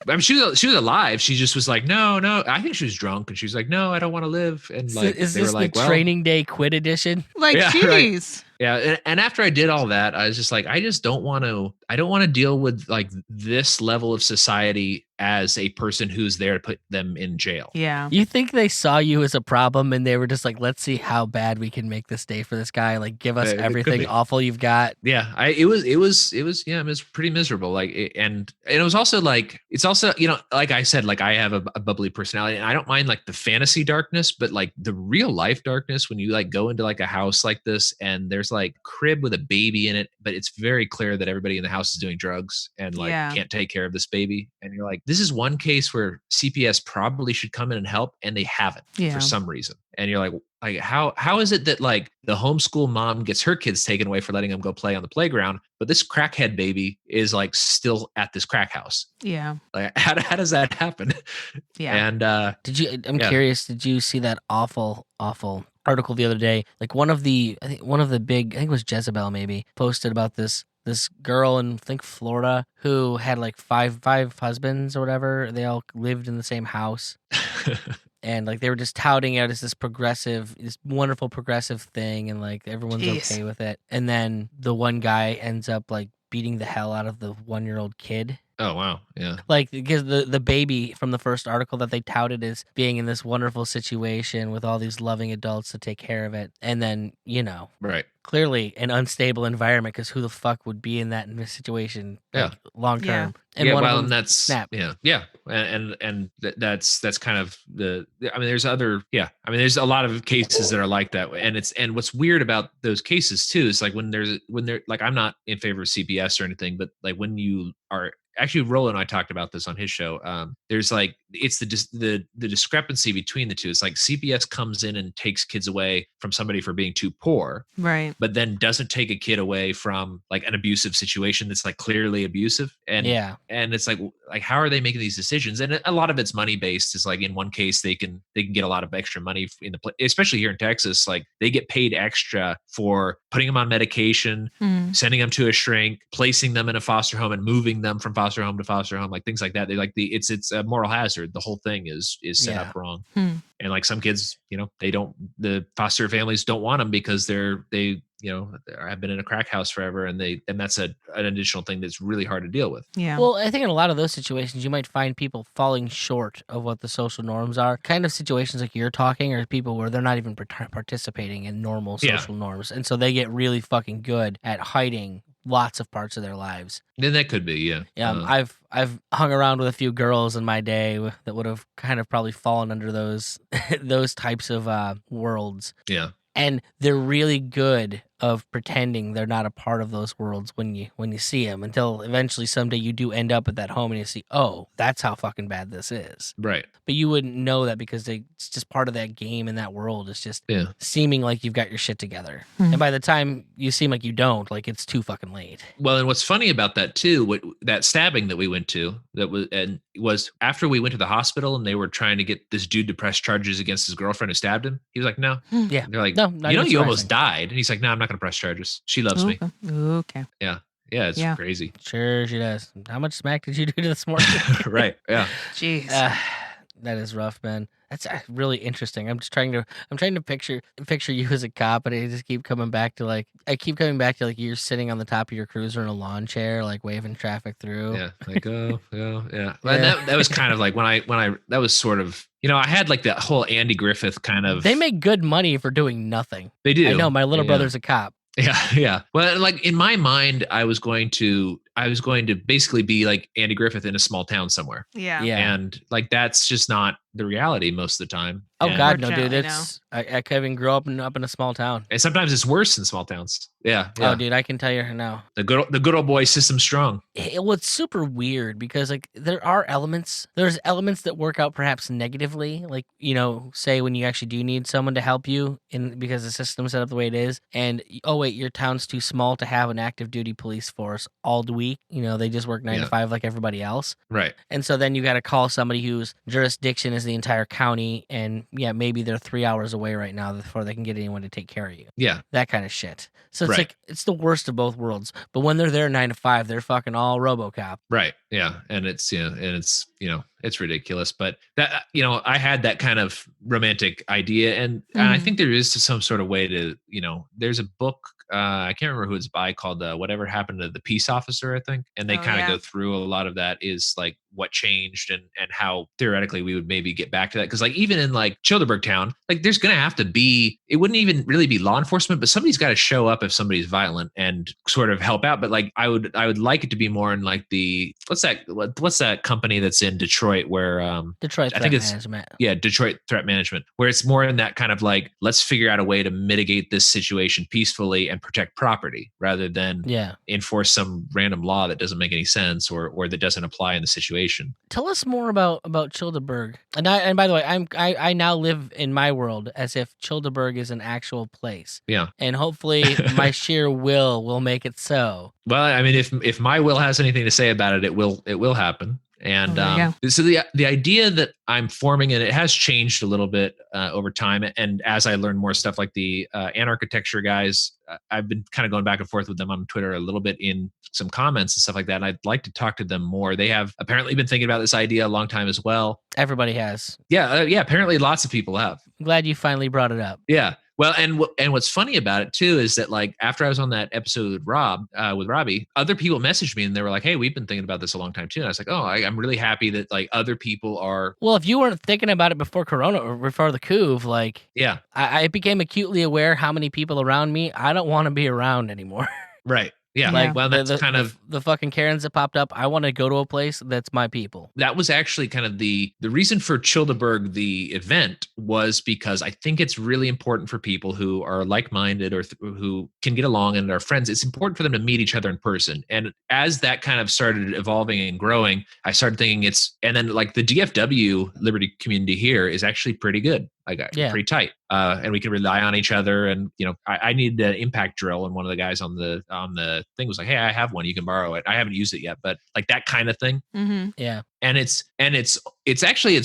Speaker 3: I mean, she was alive. She just was like, no. I think she was drunk, and she was like, no, I don't want to live. And like,
Speaker 1: Is
Speaker 3: they
Speaker 1: this
Speaker 3: were like,
Speaker 1: the
Speaker 3: well,
Speaker 1: training day quit edition?
Speaker 2: Like,
Speaker 3: Yeah,
Speaker 2: jeez.
Speaker 3: yeah. And after I did all that, I was just like, I just don't want to. I don't want to deal with like this level of society as a person who's there to put them in jail.
Speaker 2: Yeah.
Speaker 1: You think they saw you as a problem and they were just like, let's see how bad we can make this day for this guy. Like, give us
Speaker 3: It could
Speaker 1: everything
Speaker 3: be.
Speaker 1: awful you've got.
Speaker 3: Yeah, it was pretty miserable. Like, and it was also like, it's also, like I said, like I have a bubbly personality, and I don't mind like the fantasy darkness, but like the real life darkness when you like go into like a house like this and there's like crib with a baby in it, but it's very clear that everybody in the house is doing drugs and like
Speaker 2: Yeah.
Speaker 3: can't take care of this baby. And you're like, this is one case where CPS probably should come in and help, and they haven't
Speaker 2: Yeah.
Speaker 3: for some reason. And you're like how is it that like the homeschool mom gets her kids taken away for letting them go play on the playground, but this crackhead baby is like still at this crack house?
Speaker 2: Yeah.
Speaker 3: Like how does that happen?
Speaker 2: Yeah.
Speaker 3: And
Speaker 1: I'm
Speaker 3: Yeah.
Speaker 1: curious, did you see that awful article the other day? Like one of the big, I think it was Jezebel maybe, posted about this girl in I think Florida who had like five husbands or whatever. They all lived in the same house. And like they were just touting it as this wonderful progressive thing, and like everyone's
Speaker 2: Jeez.
Speaker 1: okay with it. And then the one guy ends up like beating the hell out of the 1-year-old kid.
Speaker 3: oh wow, yeah.
Speaker 1: Like because the baby from the first article that they touted as being in this wonderful situation with all these loving adults to take care of it, and then
Speaker 3: Right.
Speaker 1: clearly an unstable environment, because who the fuck would be in that situation long
Speaker 2: Yeah.
Speaker 1: term? And
Speaker 3: Yeah,
Speaker 1: one
Speaker 3: well,
Speaker 1: of
Speaker 3: and
Speaker 1: them
Speaker 3: that's
Speaker 1: snapped.
Speaker 3: yeah, and that's kind of I mean, there's there's a lot of cases that are like that, and what's weird about those cases too is like when they're like, I'm not in favor of CPS or anything, but like when you are actually, Rolo and I talked about this on his show. There's like it's the discrepancy between the two. It's like CPS comes in and takes kids away from somebody for being too poor,
Speaker 2: Right.
Speaker 3: but then doesn't take a kid away from like an abusive situation that's like clearly abusive. And it's like how are they making these decisions? And a lot of it's money based. It's like in one case they can get a lot of extra money in especially here in Texas. Like they get paid extra for putting them on medication,
Speaker 2: Mm.
Speaker 3: sending them to a shrink, placing them in a foster home, and moving them from foster home to foster home, like things like that. They like it's a moral hazard. The whole thing is set up wrong. And like some kids, the foster families don't want them because they have been in a crack house forever, and that's an additional thing that's really hard to deal with.
Speaker 2: Yeah.
Speaker 1: Well, I think in a lot of those situations, you might find people falling short of what the social norms are. Kind of situations like you're talking are people where they're not even participating in normal social norms. And so they get really fucking good at hiding lots of parts of their lives.
Speaker 3: Then that could be, yeah.
Speaker 1: I've hung around with a few girls in my day that would have kind of probably fallen under those those types of worlds.
Speaker 3: Yeah.
Speaker 1: And they're really good of pretending they're not a part of those worlds when you see them, until eventually someday you do end up at that home and you see, oh, that's how fucking bad this is.
Speaker 3: Right.
Speaker 1: But you wouldn't know that because it's just part of that game in that world. It's just
Speaker 3: Yeah.
Speaker 1: seeming like you've got your shit together.
Speaker 2: Mhm.
Speaker 1: And by the time you seem like you don't, like it's too fucking late.
Speaker 3: Well, and what's funny about that too, that stabbing that we went to, was after we went to the hospital and they were trying to get this dude to press charges against his girlfriend who stabbed him. He was like, no.
Speaker 1: Yeah.
Speaker 3: They're like,
Speaker 1: No, not
Speaker 3: you know,
Speaker 1: even
Speaker 3: you almost
Speaker 1: surprising.
Speaker 3: died. And he's like, no, I'm not going to press charges. She loves me.
Speaker 2: Okay.
Speaker 3: Yeah. Yeah. It's
Speaker 2: Yeah.
Speaker 3: crazy.
Speaker 1: Sure she does. How much smack did you do this morning?
Speaker 3: Right. Yeah.
Speaker 2: Jeez.
Speaker 1: That is rough, man. That's really interesting. I'm trying to picture you as a cop, and I just keep coming back to like you're sitting on the top of your cruiser in a lawn chair, like waving traffic through.
Speaker 3: Yeah. Like, oh, yeah.
Speaker 1: Yeah.
Speaker 3: And that was kind of like when I that was sort of, you know, I had like that whole Andy Griffith kind of.
Speaker 1: They make good money for doing nothing.
Speaker 3: They do.
Speaker 1: I know. My little
Speaker 3: Yeah.
Speaker 1: brother's a cop.
Speaker 3: Yeah, yeah. Well, like in my mind, I was going to basically be like Andy Griffith in a small town somewhere.
Speaker 2: Yeah.
Speaker 3: And like that's just not the reality most of the time.
Speaker 1: Oh
Speaker 3: And-
Speaker 1: God, no, dude!
Speaker 2: Unfortunately,
Speaker 1: It's I Kevin grew up in a small town.
Speaker 3: And sometimes it's worse in small towns. Yeah.
Speaker 1: Oh, dude, I can tell you now.
Speaker 3: The good old boy system strong.
Speaker 1: It's super weird because like there's elements that work out perhaps negatively, like, you know, say when you actually do need someone to help you because the system's set up the way it is, and oh wait, your town's too small to have an active duty police force all the week. You know, they just work 9 to 5 like everybody else.
Speaker 3: Right.
Speaker 1: And so then you got to call somebody whose jurisdiction is the entire county, and yeah, maybe they're 3 hours away right now before they can get anyone to take care of you.
Speaker 3: Yeah.
Speaker 1: That kind of shit. So it's
Speaker 3: Right.
Speaker 1: like it's the worst of both worlds. But when they're there 9 to 5, they're fucking all RoboCop.
Speaker 3: Right. Yeah. And it's, it's ridiculous. But that, I had that kind of romantic idea. And I think there is some sort of way to, there's a book, I can't remember who it's by, called Whatever Happened to the Peace Officer, I think. And they kind of go through a lot of that, is like what changed and how theoretically we would maybe get back to that. Because like even in like Childerberg Town, like there's going to have to be, it wouldn't even really be law enforcement, but somebody's got to show up if somebody's violent and sort of help out. But like I would like it to be more in like what's that company that's in Detroit where
Speaker 1: Detroit
Speaker 3: I think
Speaker 1: Threat
Speaker 3: it's
Speaker 1: Management.
Speaker 3: Yeah, Detroit Threat Management, where it's more in that kind of like, let's figure out a way to mitigate this situation peacefully and protect property rather than enforce some random law that doesn't make any sense or that doesn't apply in the situation.
Speaker 1: Tell us more about Childeberg. And by the way, I now live in my world as if Childeberg is an actual place.
Speaker 3: Yeah.
Speaker 1: And hopefully my sheer will make it so.
Speaker 3: Well, I mean, if my will has anything to say about it, it will happen. And so the idea that I'm forming, and it has changed a little bit over time. And as I learn more stuff, like the Anarchitecture guys, I've been kind of going back and forth with them on Twitter a little bit in some comments and stuff like that. And I'd like to talk to them more. They have apparently been thinking about this idea a long time as well.
Speaker 1: Everybody has.
Speaker 3: Yeah. Apparently lots of people have.
Speaker 1: I'm glad you finally brought it up.
Speaker 3: Yeah. Well, and what's funny about it too is that like after I was on that episode with Robbie, other people messaged me and they were like, "Hey, we've been thinking about this a long time too." And I was like, "Oh, I'm really happy that like other people are."
Speaker 1: Well, if you weren't thinking about it before Corona or before the coup, like
Speaker 3: yeah,
Speaker 1: I became acutely aware how many people around me I don't want to be around anymore.
Speaker 3: Right. Yeah.
Speaker 1: Like,
Speaker 3: well, that's kind of
Speaker 1: the fucking Karens that popped up. I want to go to a place that's my people.
Speaker 3: That was actually kind of the reason for Childeberg, the event, was because I think it's really important for people who are like-minded or who can get along and are friends. It's important for them to meet each other in person. And as that kind of started evolving and growing, I started thinking and then like the DFW Liberty community here is actually pretty good. Like pretty tight, and we can rely on each other. And I needed an impact drill, and one of the guys on the thing was like, "Hey, I have one. You can borrow it. I haven't used it yet, but like that kind of thing."
Speaker 2: Mm-hmm.
Speaker 1: Yeah.
Speaker 3: And it's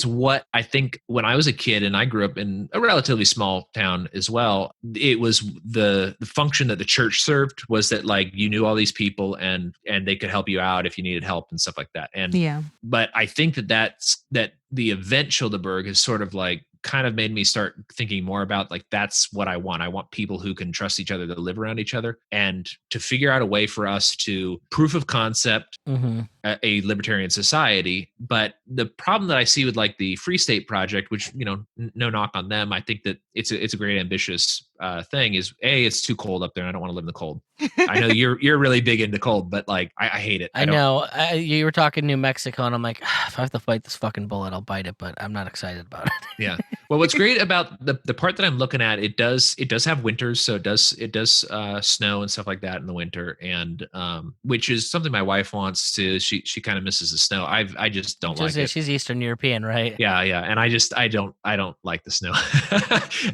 Speaker 3: what I think when I was a kid and I grew up in a relatively small town as well. It was the function that the church served was that like you knew all these people and they could help you out if you needed help and stuff like that. And but I think that the event Childeberg is sort of like kind of made me start thinking more about like that's what I want. I want people who can trust each other to live around each other and to figure out a way for us to proof of concept a libertarian society. But the problem that I see with like the Free State Project, which no knock on them, I think that it's a great ambitious thing, is it's too cold up there and I don't want to live in the cold. I know you're really big into cold, but like I hate it.
Speaker 1: I know you were talking New Mexico and I'm like, if I have to fight this fucking bullet, I'll bite it, but I'm not excited about it.
Speaker 3: Yeah. Well, what's great about the part that I'm looking at, it does have winters, so it does snow and stuff like that in the winter, and which is something my wife wants to. She kind of misses the snow. I just don't like it.
Speaker 1: She's Eastern European, right?
Speaker 3: Yeah, and I don't like the snow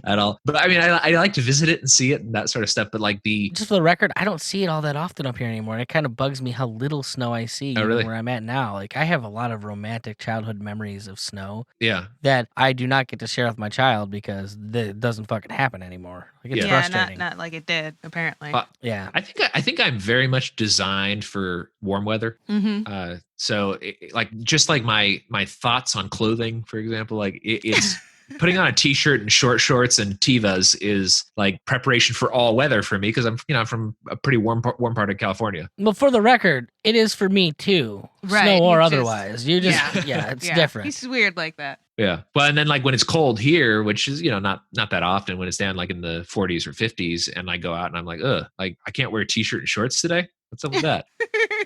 Speaker 3: at all. But I mean, I like to visit it and see it and that sort of stuff. But like
Speaker 1: just for the record, I don't see it all that often up here anymore. And it kind of bugs me how little snow I see
Speaker 3: really?
Speaker 1: where I'm at now. Like I have a lot of romantic childhood memories of snow.
Speaker 3: Yeah.
Speaker 1: That I do not get to share with my child because it doesn't fucking happen anymore. Like it's frustrating.
Speaker 2: Not like it did apparently.
Speaker 1: Yeah.
Speaker 3: I think I'm very much designed for warm weather.
Speaker 2: Mm-hmm.
Speaker 3: So like just like my thoughts on clothing, for example, like it's putting on a t-shirt and short shorts and Tevas is like preparation for all weather for me because I'm from a pretty warm part of California.
Speaker 1: Well, for the record, it is for me too.
Speaker 2: Right,
Speaker 1: Snow or
Speaker 2: you
Speaker 1: otherwise. It's different.
Speaker 2: He's weird like that.
Speaker 3: Yeah. Well, and then like when it's cold here, which is, not that often, when it's down like in the 40s or 50s, and I go out and I'm like, like I can't wear a t-shirt and shorts today. What's up with that?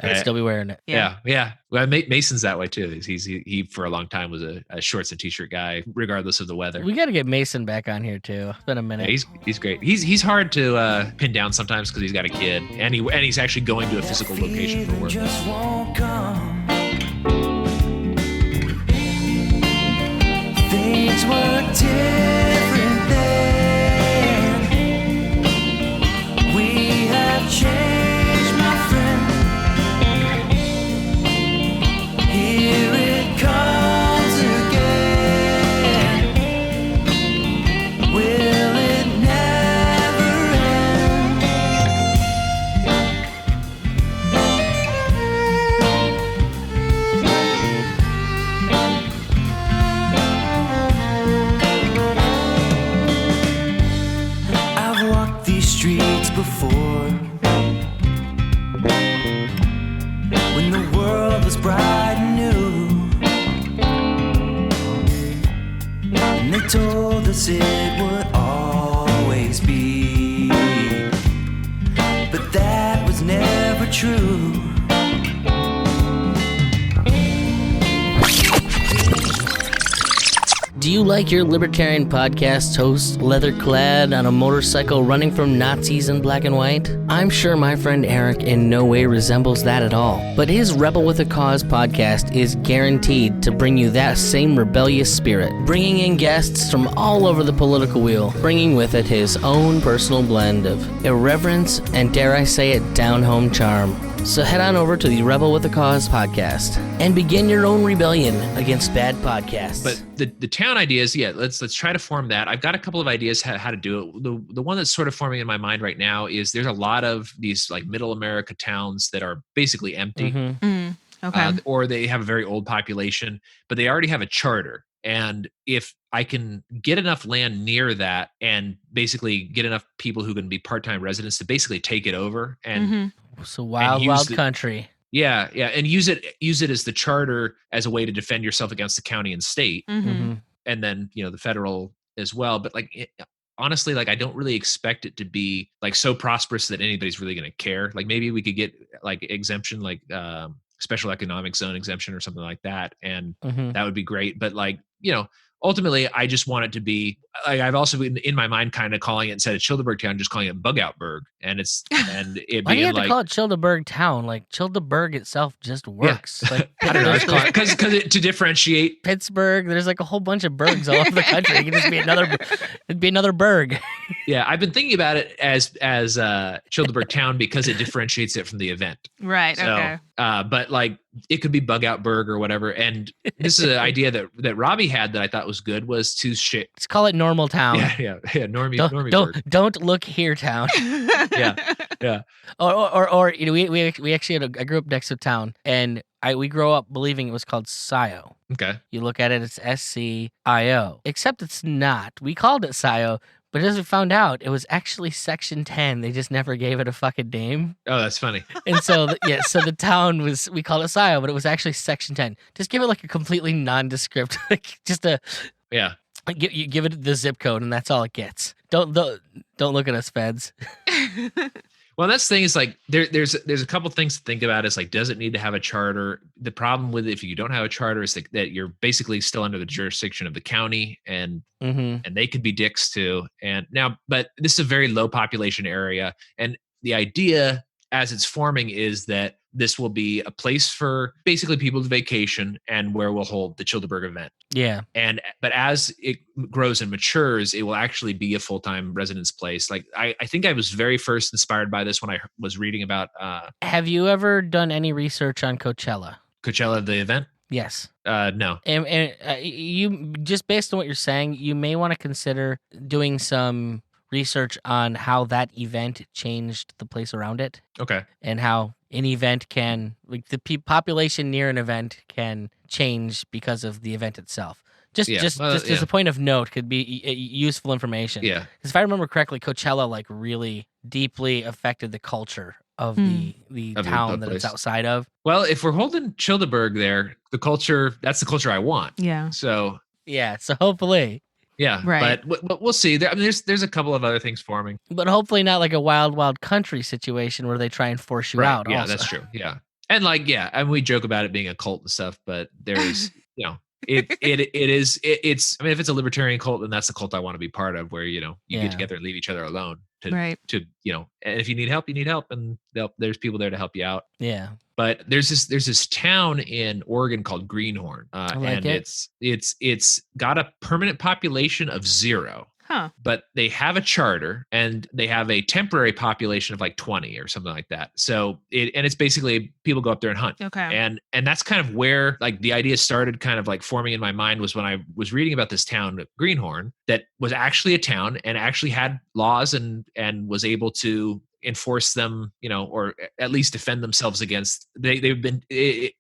Speaker 1: I'd still be wearing it.
Speaker 3: Yeah. Well, Mason's that way too. He for a long time was a shorts and t-shirt guy, regardless of the weather.
Speaker 1: We got to get Mason back on here too. It's been a minute.
Speaker 3: Yeah, he's great. He's hard to pin down sometimes because he's got a kid, and he's actually going to a physical location for work.
Speaker 4: Just won't come. Things were different then. We have changed, my friend. Here it comes again. Will it never end? I've walked these streets before, when the world was bright and new, and they told us it would always be, but that was never true.
Speaker 1: Do you like your libertarian podcast host leather-clad on a motorcycle running from Nazis in black and white? I'm sure my friend Eric in no way resembles that at all. But his Rebel with a Cause podcast is guaranteed to bring you that same rebellious spirit, bringing in guests from all over the political wheel, bringing with it his own personal blend of irreverence and, dare I say it, down-home charm. So head on over to the Rebel with a Cause podcast and begin your own rebellion against bad podcasts.
Speaker 3: But the town ideas, let's try to form that. I've got a couple of ideas how to do it. The one that's sort of forming in my mind right now is there's a lot of these like middle America towns that are basically empty.
Speaker 2: Mm-hmm. Okay.
Speaker 3: Or they have a very old population, but they already have a charter. And if I can get enough land near that and basically get enough people who can be part-time residents to basically take it over and
Speaker 1: so wild country.
Speaker 3: Yeah, and use it as the charter as a way to defend yourself against the county and state,
Speaker 2: Mm-hmm.
Speaker 3: and then the federal as well. But like honestly, like I don't really expect it to be like so prosperous that anybody's really going to care. Like maybe we could get like exemption, like special economic zone exemption or something like that, and that would be great. But like ultimately, I just want it to be like I've also been in my mind kind of calling it, instead of Childeberg Town, just calling it Bugoutburg, and it
Speaker 1: Why do you have
Speaker 3: like,
Speaker 1: to call it Childeberg Town? Like Childeberg itself just works. Like
Speaker 3: I don't know, because to differentiate
Speaker 1: Pittsburgh. There's like a whole bunch of burgs all over the country. It could just be another burg.
Speaker 3: Yeah, I've been thinking about it as Childeberg Town because it differentiates it from the event.
Speaker 2: Right.
Speaker 3: So,
Speaker 2: Okay.
Speaker 3: but like it could be Bugoutburg or whatever. And this is an idea that Robbie had that I thought was good, was to shit.
Speaker 1: Let's call it Normal Town.
Speaker 3: Yeah. Normie.
Speaker 1: Don't look here, town.
Speaker 3: Yeah.
Speaker 1: Or we actually had a group next to town, and we grew up believing it was called SCIO.
Speaker 3: Okay.
Speaker 1: You look at it, it's SCIO. Except it's not. We called it SCIO, but as we found out, it was actually Section 10. They just never gave it a fucking name.
Speaker 3: Oh, that's funny.
Speaker 1: And so, so the town we called it SCIO, but it was actually Section 10. Just give it like a completely nondescript, like just a...
Speaker 3: Yeah.
Speaker 1: You give it the zip code, and that's all it gets. Don't look at us, feds.
Speaker 3: Well, that's the thing is like there's a couple things to think about. Is like, does it need to have a charter? The problem with if you don't have a charter is that you're basically still under the jurisdiction of the county, and they could be dicks too. And now, but this is a very low population area, and the idea as it's forming is that this will be a place for basically people to vacation and where we'll hold the Childeberg event.
Speaker 1: Yeah.
Speaker 3: But as it grows and matures, it will actually be a full-time residence place. Like I think I was very first inspired by this when I was reading about
Speaker 1: Have you ever done any research on Coachella?
Speaker 3: Coachella, the event.
Speaker 1: Yes.
Speaker 3: No.
Speaker 1: And you, just based on what you're saying, you may want to consider doing some research on how that event changed the place around it.
Speaker 3: Okay.
Speaker 1: And how an event can, like the population near an event can change because of the event itself. Just as a point of note, could be useful information.
Speaker 3: Yeah.
Speaker 1: Because if I remember correctly, Coachella like really deeply affected the culture of the town that it's outside of.
Speaker 3: Well, if we're holding Childeberg there, that's the culture I want.
Speaker 2: Yeah.
Speaker 3: So
Speaker 1: yeah. So hopefully.
Speaker 3: Yeah,
Speaker 2: right.
Speaker 3: But we'll see. There's a couple of other things forming,
Speaker 1: but hopefully not like a wild country situation where they try and force you out.
Speaker 3: Yeah,
Speaker 1: also.
Speaker 3: That's true. Yeah, and and we joke about it being a cult and stuff, but there's it's I mean, if it's a libertarian cult, then that's the cult I want to be part of, where you get together and leave each other alone to and if you need help, and there's people there to help you out.
Speaker 1: Yeah.
Speaker 3: But there's this town in Oregon called Greenhorn, and it's got a permanent population of 0.
Speaker 2: Huh.
Speaker 3: But they have a charter, and they have a temporary population of like 20 or something like that. So it's basically people go up there and hunt.
Speaker 2: Okay.
Speaker 3: And that's kind of where like the idea started kind of like forming in my mind, was when I was reading about this town, Greenhorn, that was actually a town and actually had laws and was able to enforce them, or at least defend themselves against. They've been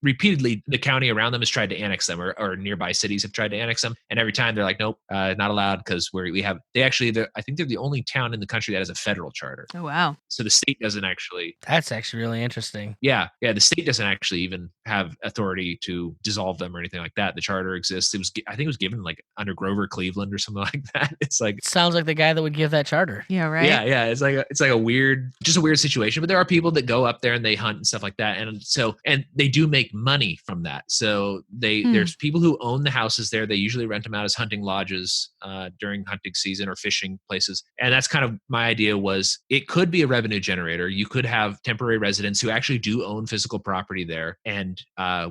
Speaker 3: repeatedly, the county around them has tried to annex them, or nearby cities have tried to annex them, and every time they're like, nope, not allowed, because I think they're the only town in the country that has a federal charter.
Speaker 2: Oh wow.
Speaker 3: So the state doesn't actually.
Speaker 1: That's actually really interesting.
Speaker 3: Yeah, the state doesn't actually even have authority to dissolve them or anything like that. The charter exists. I think it was given like under Grover Cleveland or something like that. It's like,
Speaker 1: it sounds like the guy that would give that charter.
Speaker 2: Yeah, right.
Speaker 3: Yeah. It's like a weird situation, but there are people that go up there and they hunt and stuff like that, and they do make money from that. So there's people who own the houses there. They usually rent them out as hunting lodges during hunting season or fishing places. And that's kind of my idea, was it could be a revenue generator. You could have temporary residents who actually do own physical property there, and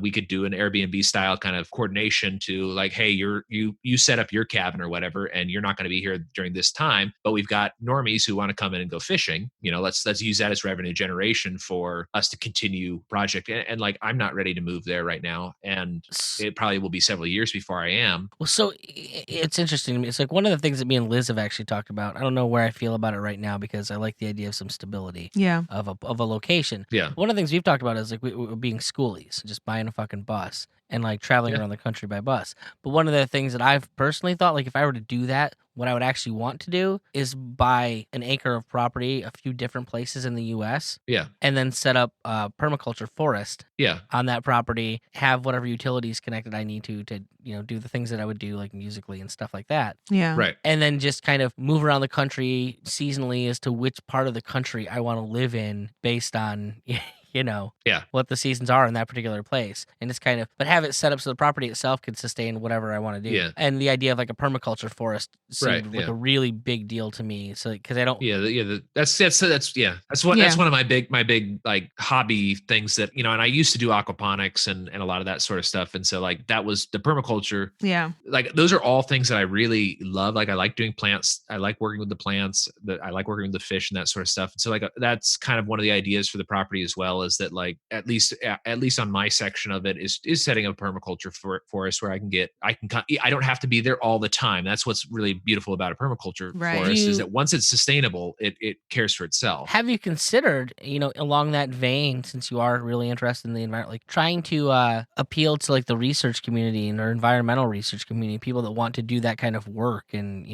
Speaker 3: we could do an Airbnb style kind of coordination to like, hey, you set up your cabin or whatever, and you're not going to be here during this time, but we've got normies who want to come in and go fishing. Let's use that as revenue generation for us to continue project. And like, I'm not ready to move there right now, and it probably will be several years before I am.
Speaker 1: Well, so it's interesting to me. It's like one of the things that me and Liz have actually talked about. I don't know where I feel about it right now, because I like the idea of some stability.
Speaker 2: Yeah.
Speaker 1: Of a location.
Speaker 3: Yeah.
Speaker 1: One of the things we've talked about is like we being schoolies, just buying a fucking bus and like traveling around the country by bus. But one of the things that I've personally thought, like if I were to do that, what I would actually want to do is buy an acre of property, a few different places in the U.S.
Speaker 3: Yeah.
Speaker 1: And then set up a permaculture forest.
Speaker 3: Yeah.
Speaker 1: On that property, have whatever utilities connected I need to do the things that I would do like musically and stuff like that.
Speaker 2: Yeah.
Speaker 3: Right.
Speaker 1: And then just kind of move around the country seasonally as to which part of the country I want to live in based on what the seasons are in that particular place, and just kind of, but have it set up so the property itself can sustain whatever I want to do.
Speaker 3: Yeah.
Speaker 1: And the idea of like a permaculture forest seemed like a really big deal to me. So because I don't.
Speaker 3: That's one of my big like hobby things that and I used to do aquaponics and a lot of that sort of stuff, and so like that was the permaculture.
Speaker 2: Yeah.
Speaker 3: Like those are all things that I really love. Like I like doing plants. I like working with the plants. I like working with the fish and that sort of stuff. And so like that's kind of one of the ideas for the property as well, is that like at least on my section of it is setting up a permaculture forest where I don't have to be there all the time. That's what's really beautiful about a permaculture forest, is that once it's sustainable, it cares for itself.
Speaker 1: Have you considered, along that vein, since you are really interested in the environment, like trying to appeal to like the research community or environmental research community, people that want to do that kind of work and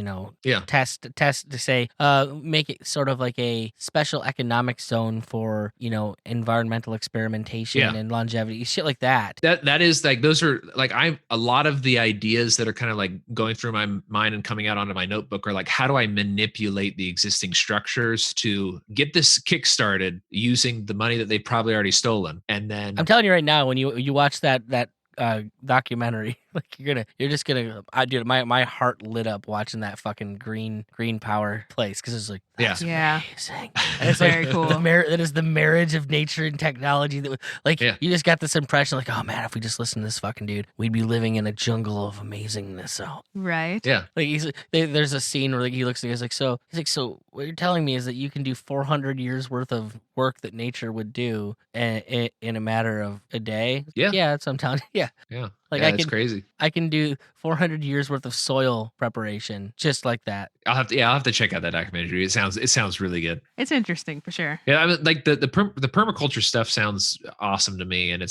Speaker 1: test to say make it sort of like a special economic zone for environmental environmental experimentation
Speaker 3: Yeah.
Speaker 1: and longevity, shit like that.
Speaker 3: That is like, those are like, a lot of the ideas that are kind of like going through my mind and coming out onto my notebook are like, how do I manipulate the existing structures to get this kick started using the money that they've probably already stolen? And then
Speaker 1: I'm telling you right now, when you watch that documentary, like you're just gonna, dude, my heart lit up watching that fucking green power place, because it's like, that's
Speaker 2: Yeah.
Speaker 1: amazing.
Speaker 2: And it's very cool.
Speaker 1: That is the marriage of nature and technology. That like,
Speaker 3: Yeah.
Speaker 1: you just got this impression, like, oh man, if we just listened to this fucking dude, we'd be living in a jungle of amazingness. So
Speaker 2: Right.
Speaker 3: yeah,
Speaker 1: like, there's a scene where like he looks at, he's like, so what you're telling me is that you can do 400 years worth of work that nature would do in a matter of a day.
Speaker 3: Yeah.
Speaker 1: That's what I'm telling you. Yeah.
Speaker 3: yeah,
Speaker 1: Like,
Speaker 3: yeah, it's crazy.
Speaker 1: I can do 400 years worth of soil preparation just like that.
Speaker 3: I'll have to check out that documentary. It sounds really good.
Speaker 2: It's interesting for sure.
Speaker 3: Yeah, I mean, like the permaculture stuff sounds awesome to me, and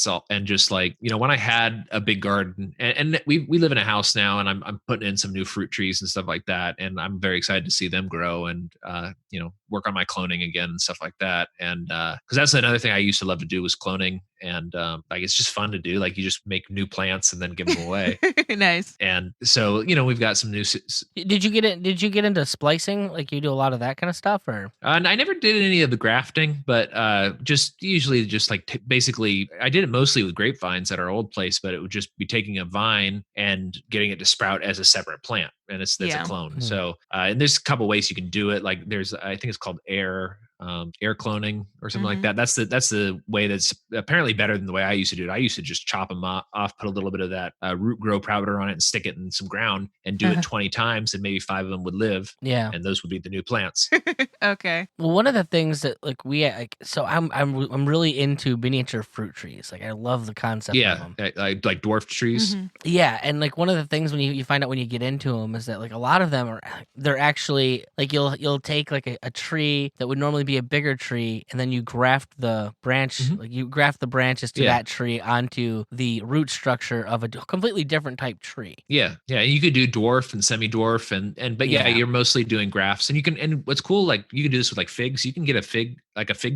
Speaker 3: just like, when I had a big garden, and we live in a house now, and I'm putting in some new fruit trees and stuff like that, and I'm very excited to see them grow and work on my cloning again and stuff like that, and because that's another thing I used to love to do was cloning, and like it's just fun to do. Like you just make new plants and then give them away,
Speaker 2: Nice.
Speaker 3: and so we've got some new.
Speaker 1: Did you get into splicing? Like you do a lot of that kind of stuff, or?
Speaker 3: And I never did any of the grafting, but just usually just like basically I did it mostly with grapevines at our old place, but it would just be taking a vine and getting it to sprout as a separate plant, and that's a clone.
Speaker 1: Hmm.
Speaker 3: So and there's a couple ways you can do it. Like I think it's called air cloning or something like that. That's the way that's apparently better than the way I used to do it. I used to just chop them off, put a little bit of that root grow powder on it and stick it in some ground and do it 20 times, and maybe 5 of them would live.
Speaker 1: Yeah.
Speaker 3: And those would be the new plants.
Speaker 2: Okay.
Speaker 1: Well, one of the things that like so I'm really into miniature fruit trees. Like I love the concept of them.
Speaker 3: Like dwarf trees.
Speaker 1: Yeah, and like one of the things when you find out when you get into them is that like a lot of them they're actually like you'll take like a tree that would normally be a bigger tree, and then you graft the branch, like you graft the branches to that tree onto the root structure of a completely different type tree.
Speaker 3: Yeah, you could do dwarf and semi-dwarf, but you're mostly doing grafts, and what's cool, like you can do this with like figs. You can get a fig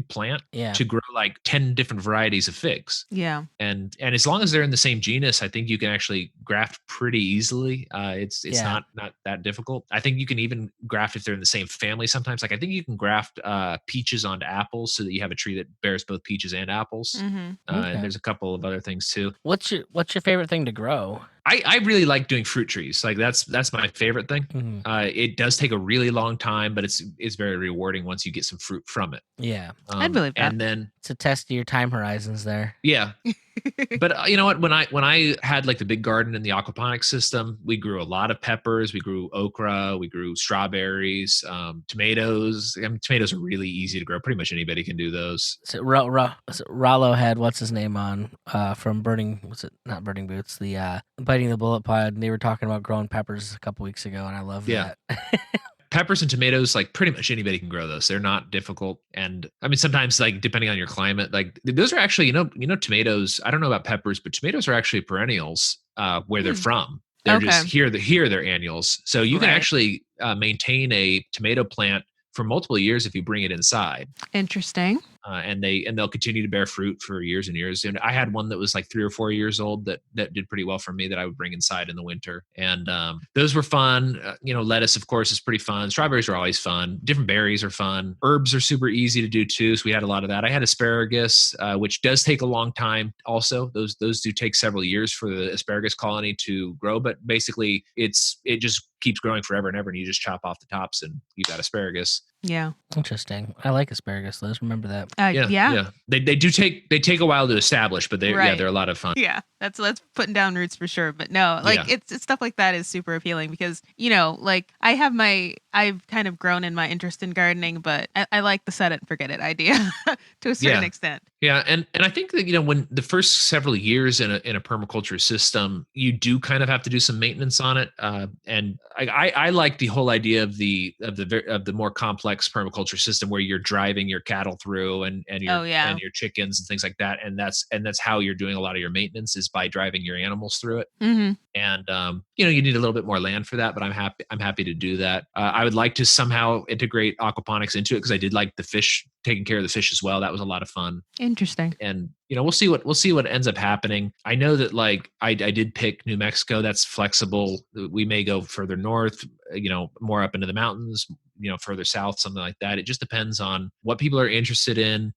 Speaker 3: plant to grow like 10 different varieties of figs.
Speaker 2: Yeah.
Speaker 3: And as long as they're in the same genus, I think you can actually graft pretty easily. It's not that difficult. I think you can even graft if they're in the same family sometimes. Like I think you can graft peaches onto apples so that you have a tree that bears both peaches and apples. And there's a couple of other things too.
Speaker 1: What's your favorite thing to grow?
Speaker 3: I really like doing fruit trees. Like that's my favorite thing. It does take a really long time, but it's very rewarding once you get some fruit from it.
Speaker 1: Yeah.
Speaker 2: I'd believe that.
Speaker 3: And then
Speaker 1: It's a test of your time horizons there.
Speaker 3: yeah. But you know what? When I had like the big garden in the aquaponics system, we grew a lot of peppers, we grew okra, we grew strawberries, tomatoes. I mean, tomatoes are really easy to grow. Pretty much anybody can do those.
Speaker 1: So Rollo had what's his name on from not Burning Boots, the Biting the Bullet Pod, and they were talking about growing peppers a couple weeks ago, and I love that.
Speaker 3: Peppers and tomatoes, like pretty much anybody can grow those. They're not difficult. And I mean, sometimes like depending on your climate, like those are actually, tomatoes, I don't know about peppers, but tomatoes are actually perennials where they're from. They're just here they're annuals. So you can actually maintain a tomato plant for multiple years if you bring it inside.
Speaker 2: Interesting.
Speaker 3: And they'll continue to bear fruit for years and years. And I had one that was like 3 or 4 years old that did pretty well for me that I would bring inside in the winter. And those were fun. Lettuce, of course, is pretty fun. Strawberries are always fun. Different berries are fun. Herbs are super easy to do too. So we had a lot of that. I had asparagus, which does take a long time. Also, those do take several years for the asparagus colony to grow. But basically, it just keeps growing forever and ever, and you just chop off the tops and you've got asparagus.
Speaker 2: Yeah.
Speaker 1: Interesting. I like asparagus. Let's remember that.
Speaker 2: Yeah.
Speaker 3: They take a while to establish, but they're a lot of fun.
Speaker 2: Yeah, that's putting down roots for sure. But no, it's stuff like that is super appealing because like I've kind of grown in my interest in gardening, but I like the set it and forget it idea to a certain extent.
Speaker 3: Yeah, and I think that when the first several years in a permaculture system, you do kind of have to do some maintenance on it. And I like the whole idea of the more complex permaculture system where you're driving your cattle through and your chickens and things like that, and that's how you're doing a lot of your maintenance is by driving your animals through it. And you need a little bit more land for that, but I'm happy to do that. I would like to somehow integrate aquaponics into it because I did like the fish, taking care of the fish as well. That was a lot of fun.
Speaker 2: Interesting.
Speaker 3: And we'll see what ends up happening. I know that like I did pick New Mexico. That's flexible. We may go further north, more up into the mountains, further south, something like that. It just depends on what people are interested in.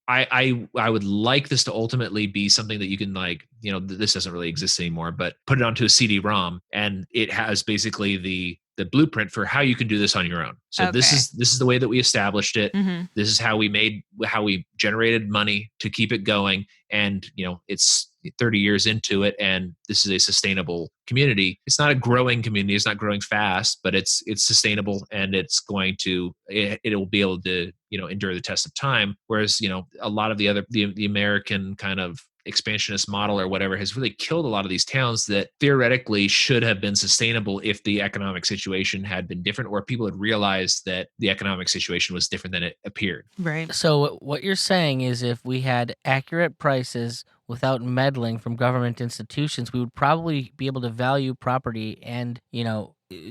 Speaker 3: I would like this to ultimately be something that you can like, this doesn't really exist anymore, but put it onto a CD-ROM, and it has basically the blueprint for how you can do this on your own. So this is the way that we established it.
Speaker 2: Mm-hmm.
Speaker 3: This is how we generated money to keep it going. And, it's 30 years into it, and this is a sustainable community. It's not a growing community. It's not growing fast, but it's sustainable, and it's going to, it'll be able to, endure the test of time. Whereas, a lot of the American kind of expansionist model or whatever has really killed a lot of these towns that theoretically should have been sustainable if the economic situation had been different, or people had realized that the economic situation was different than it appeared.
Speaker 2: Right.
Speaker 1: So what you're saying is if we had accurate prices without meddling from government institutions, we would probably be able to value property and,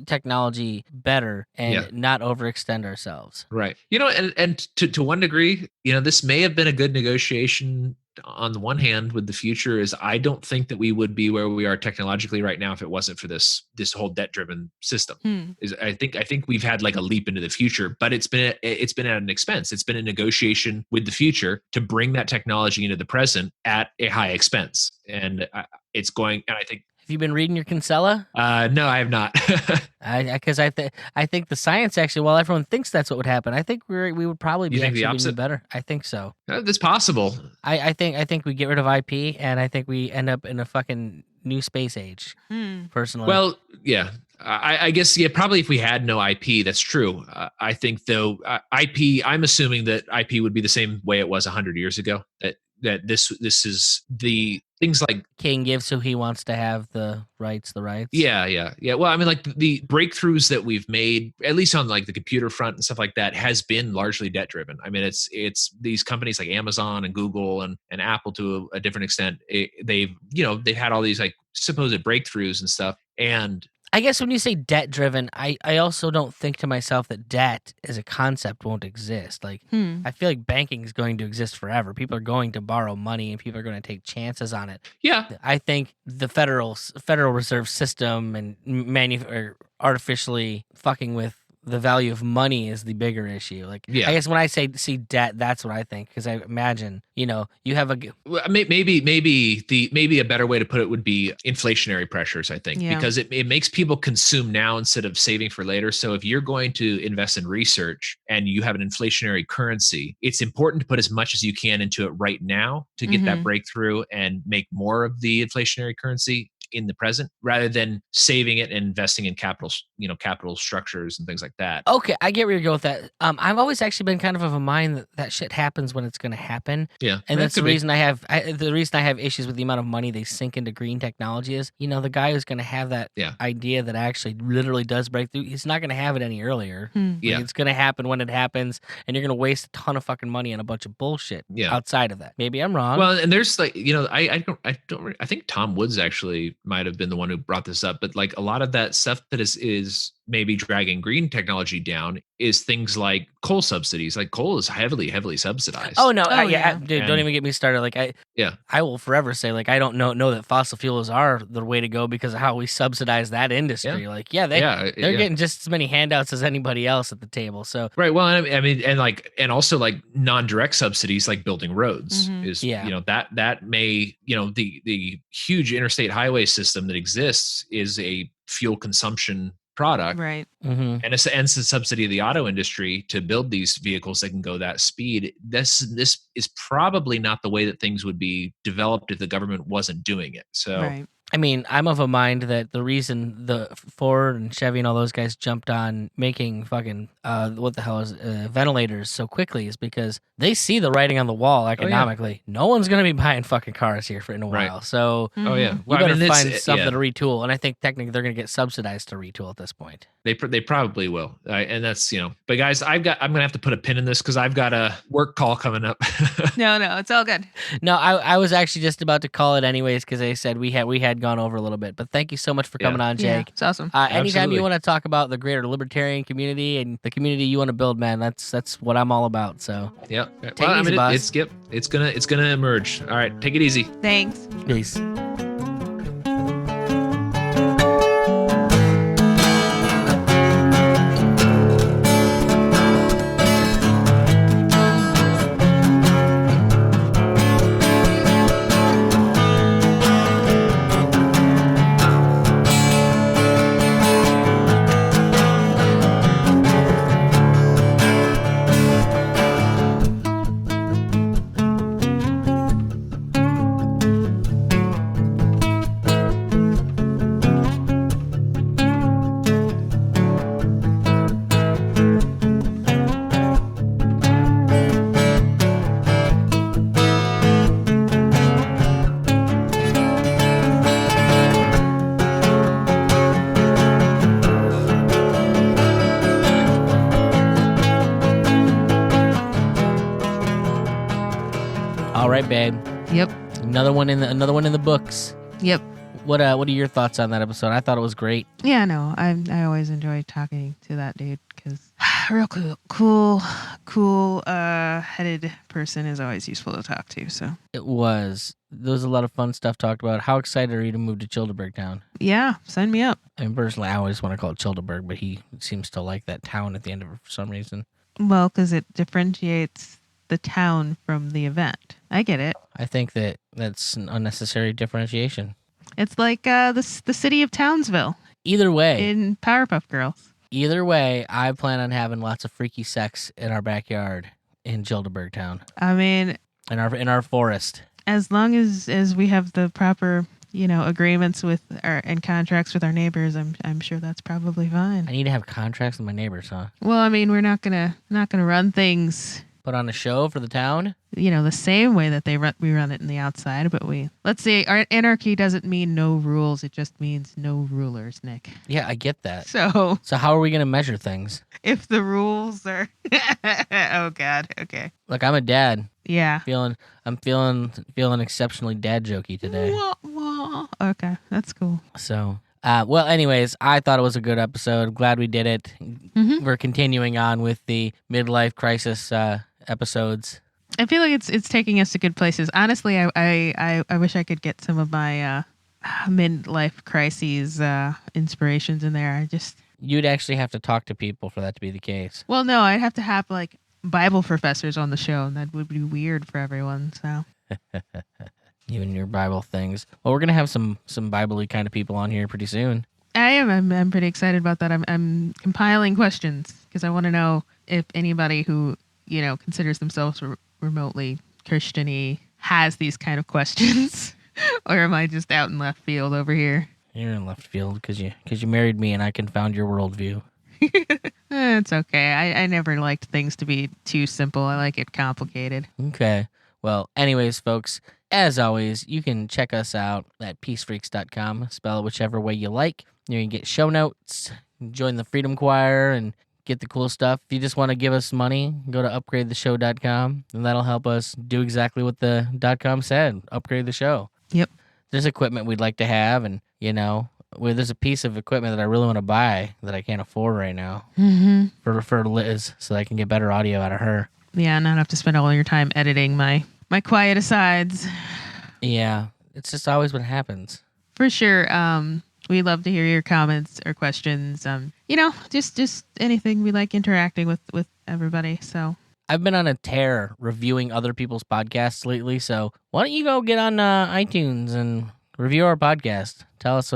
Speaker 1: technology better and not overextend ourselves.
Speaker 3: Right. And to one degree, this may have been a good negotiation on the one hand with the future. Is I don't think that we would be where we are technologically right now if it wasn't for this whole debt driven system. I think we've had like a leap into the future, but it's been at an expense. It's been a negotiation with the future to bring that technology into the present at a high expense, and it's going. And I think.
Speaker 1: Have you been reading your Kinsella?
Speaker 3: No, I have not.
Speaker 1: Because I think the science actually, while everyone thinks that's what would happen, I think we would probably be actually doing better. I think so.
Speaker 3: That's possible.
Speaker 1: I think we get rid of IP, and I think we end up in a fucking new space age. Personally,
Speaker 3: well, yeah. I guess, probably if we had no IP, that's true. I think though, IP, I'm assuming that IP would be the same way it was 100 years ago. That this is the things like
Speaker 1: King gives who he wants to have the rights.
Speaker 3: Yeah. Well, I mean, like the breakthroughs that we've made, at least on like the computer front and stuff like that, has been largely debt driven. I mean, it's these companies like Amazon and Google and Apple to a different extent. They've had all these like supposed breakthroughs and stuff. And
Speaker 1: I guess when you say debt driven, I also don't think to myself that debt as a concept won't exist. Like, I feel like banking is going to exist forever. People are going to borrow money and people are going to take chances on it.
Speaker 3: Yeah.
Speaker 1: I think the Federal Reserve System and artificially fucking with the value of money is the bigger issue. Like, I guess when I see debt, that's what I think, because I imagine, you have
Speaker 3: maybe a better way to put it would be inflationary pressures, I think, because it makes people consume now instead of saving for later. So if you're going to invest in research and you have an inflationary currency, it's important to put as much as you can into it right now to get that breakthrough and make more of the inflationary currency in the present, rather than saving it and investing in capital structures and things like that.
Speaker 1: Okay, I get where you're going with that. I've always actually been kind of a mind that shit happens when it's going to happen.
Speaker 3: Yeah,
Speaker 1: and that's the reason I have issues with the amount of money they sink into green technology. Is the guy who's going to have that idea that actually literally does break through, he's not going to have it any earlier. It's going to happen when it happens, and you're going to waste a ton of fucking money on a bunch of bullshit. Outside of that, maybe I'm wrong.
Speaker 3: Well, and there's like I think Tom Woods actually might have been the one who brought this up, but like a lot of that stuff that is maybe dragging green technology down is things like coal subsidies. Like coal is heavily subsidized.
Speaker 1: Oh no, dude, don't even get me started. Like I will forever say like I don't know that fossil fuels are the way to go because of how we subsidize that industry. Like they're getting just as many handouts as anybody else at the table. So
Speaker 3: right. Well, I mean, and also like non-direct subsidies like building roads is that may the huge interstate highway system that exists is a fuel consumption product,
Speaker 2: right?
Speaker 3: And it's the subsidy of the auto industry to build these vehicles that can go that speed. This is probably not the way that things would be developed if the government wasn't doing it. So
Speaker 2: Right.
Speaker 1: I mean, I'm of a mind that the reason the Ford and Chevy and all those guys jumped on making fucking ventilators so quickly is because they see the writing on the wall economically. No one's going to be buying fucking cars here in a while.
Speaker 3: Right.
Speaker 1: So you better find something to retool. And I think technically they're going to get subsidized to retool at this point.
Speaker 3: They probably will. And that's, but guys, I'm going to have to put a pin in this because I've got a work call coming up.
Speaker 2: No, it's all good.
Speaker 1: No, I was actually just about to call it anyways because they said we had had gone over a little bit. But thank you so much for coming on,
Speaker 2: Yeah,
Speaker 1: Jake.
Speaker 2: it's awesome.
Speaker 1: Anytime
Speaker 3: Absolutely.
Speaker 1: you want to talk about the greater libertarian community and the community you want to build, man, that's what I'm all about. So
Speaker 3: Yeah.
Speaker 1: Take
Speaker 3: Well,
Speaker 1: it
Speaker 3: I
Speaker 1: easy,
Speaker 3: mean,
Speaker 1: boss.
Speaker 3: it's gonna emerge. All right, take it easy.
Speaker 2: Thanks.
Speaker 1: peace. All right, babe.
Speaker 2: Yep.
Speaker 1: Another one in the books.
Speaker 2: Yep.
Speaker 1: What are your thoughts on that episode? I thought it was great.
Speaker 2: Yeah, no, I always enjoy talking to that dude because real cool headed person is always useful to talk to. So
Speaker 1: There was a lot of fun stuff talked about. How excited are you to move to Childeberg Town?
Speaker 2: yeah, sign me up.
Speaker 1: I mean, personally, I always want to call it Childeberg, but he seems to like that town at the end of it for some reason.
Speaker 2: Well, because it differentiates the town from the event. I get it.
Speaker 1: I think that's an unnecessary differentiation.
Speaker 2: It's like the city of Townsville
Speaker 1: Either way,
Speaker 2: in Powerpuff Girls.
Speaker 1: I plan on having lots of freaky sex in our backyard in Childeberg Town,
Speaker 2: I mean,
Speaker 1: in our forest.
Speaker 2: as long as we have the proper, agreements with and contracts with our neighbors, I'm sure that's probably fine.
Speaker 1: I need to have contracts with my neighbors, huh?
Speaker 2: Well, I mean, we're not gonna run things,
Speaker 1: Put on a show for the town.
Speaker 2: the same way that we run it in the outside. But let's say our anarchy doesn't mean no rules; it just means no rulers, Nick.
Speaker 1: Yeah, I get that.
Speaker 2: So
Speaker 1: So how are we gonna measure things?
Speaker 2: if the rules are, oh God, okay,
Speaker 1: Look, I'm a dad.
Speaker 2: yeah.
Speaker 1: I'm feeling exceptionally dad jokey today.
Speaker 2: Wah, wah. Okay, that's cool.
Speaker 1: So, well, anyways, I thought it was a good episode. Glad we did it.
Speaker 2: Mhm.
Speaker 1: We're continuing on with the midlife crisis episodes.
Speaker 2: I feel like it's taking us to good places. Honestly, I wish I could get some of my midlife crises inspirations in there.
Speaker 1: You'd actually have to talk to people for that to be the case.
Speaker 2: Well, no, I'd have to have like Bible professors on the show, and that would be weird for everyone. So
Speaker 1: You and your Bible things. Well, we're gonna have some Bible-y kind of people on here pretty soon.
Speaker 2: I am. I'm pretty excited about that. I'm compiling questions because I want to know if anybody who considers themselves remotely Christian-y has these kind of questions, or am I just out in left field over here?
Speaker 1: You're in left field because you married me and I confound your worldview.
Speaker 2: It's okay. I never liked things to be too simple. I like it complicated.
Speaker 1: Okay. Well, anyways, folks, as always, you can check us out at peacefreaks.com. Spell it whichever way you like. You can get show notes, join the Freedom Choir, and get the cool stuff. If you just want to give us money, go to upgradetheshow.com, and that'll help us do exactly what the .com said, upgrade the show.
Speaker 2: Yep.
Speaker 1: There's equipment we'd like to have, and, there's a piece of equipment that I really want to buy that I can't afford right now
Speaker 2: Mm-hmm.
Speaker 1: for Liz so that I can get better audio out of her.
Speaker 2: Yeah, not have to spend all your time editing my quiet asides.
Speaker 1: Yeah, it's just always what happens.
Speaker 2: For sure. We love to hear your comments or questions. Just anything. We like interacting with everybody. So
Speaker 1: I've been on a tear reviewing other people's podcasts lately, so why don't you go get on iTunes and review our podcast? Tell us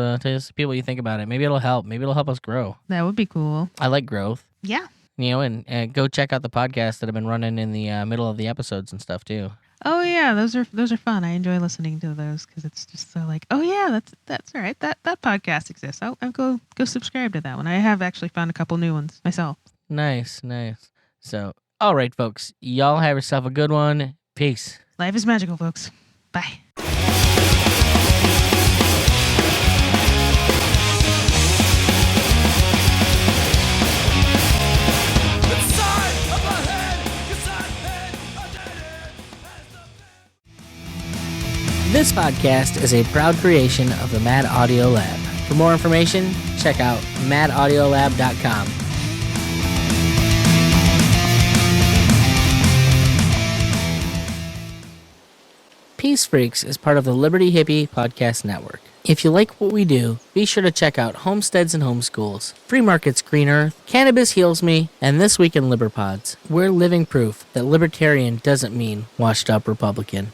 Speaker 1: people what you think about it. Maybe it'll help. Maybe it'll help us grow.
Speaker 2: that would be cool.
Speaker 1: I like growth.
Speaker 2: Yeah.
Speaker 1: And go check out the podcasts that have been running in the middle of the episodes and stuff too.
Speaker 2: Oh yeah, those are fun. I enjoy listening to those because it's just so like, oh yeah, that's all right. That podcast exists. I'll go subscribe to that one. I have actually found a couple new ones myself.
Speaker 1: Nice. So, all right, folks, y'all have yourself a good one. Peace.
Speaker 2: Life is magical, folks. Bye.
Speaker 1: This podcast is a proud creation of the Mad Audio Lab. For more information, check out madaudiolab.com. Peace Freqs is part of the Liberty Hippie Podcast Network. If you like what we do, be sure to check out Homesteads and Homeschools, Free Markets Green Earth, Cannabis Heals Me, and This Week in Liberpods. We're living proof that libertarian doesn't mean washed up Republican.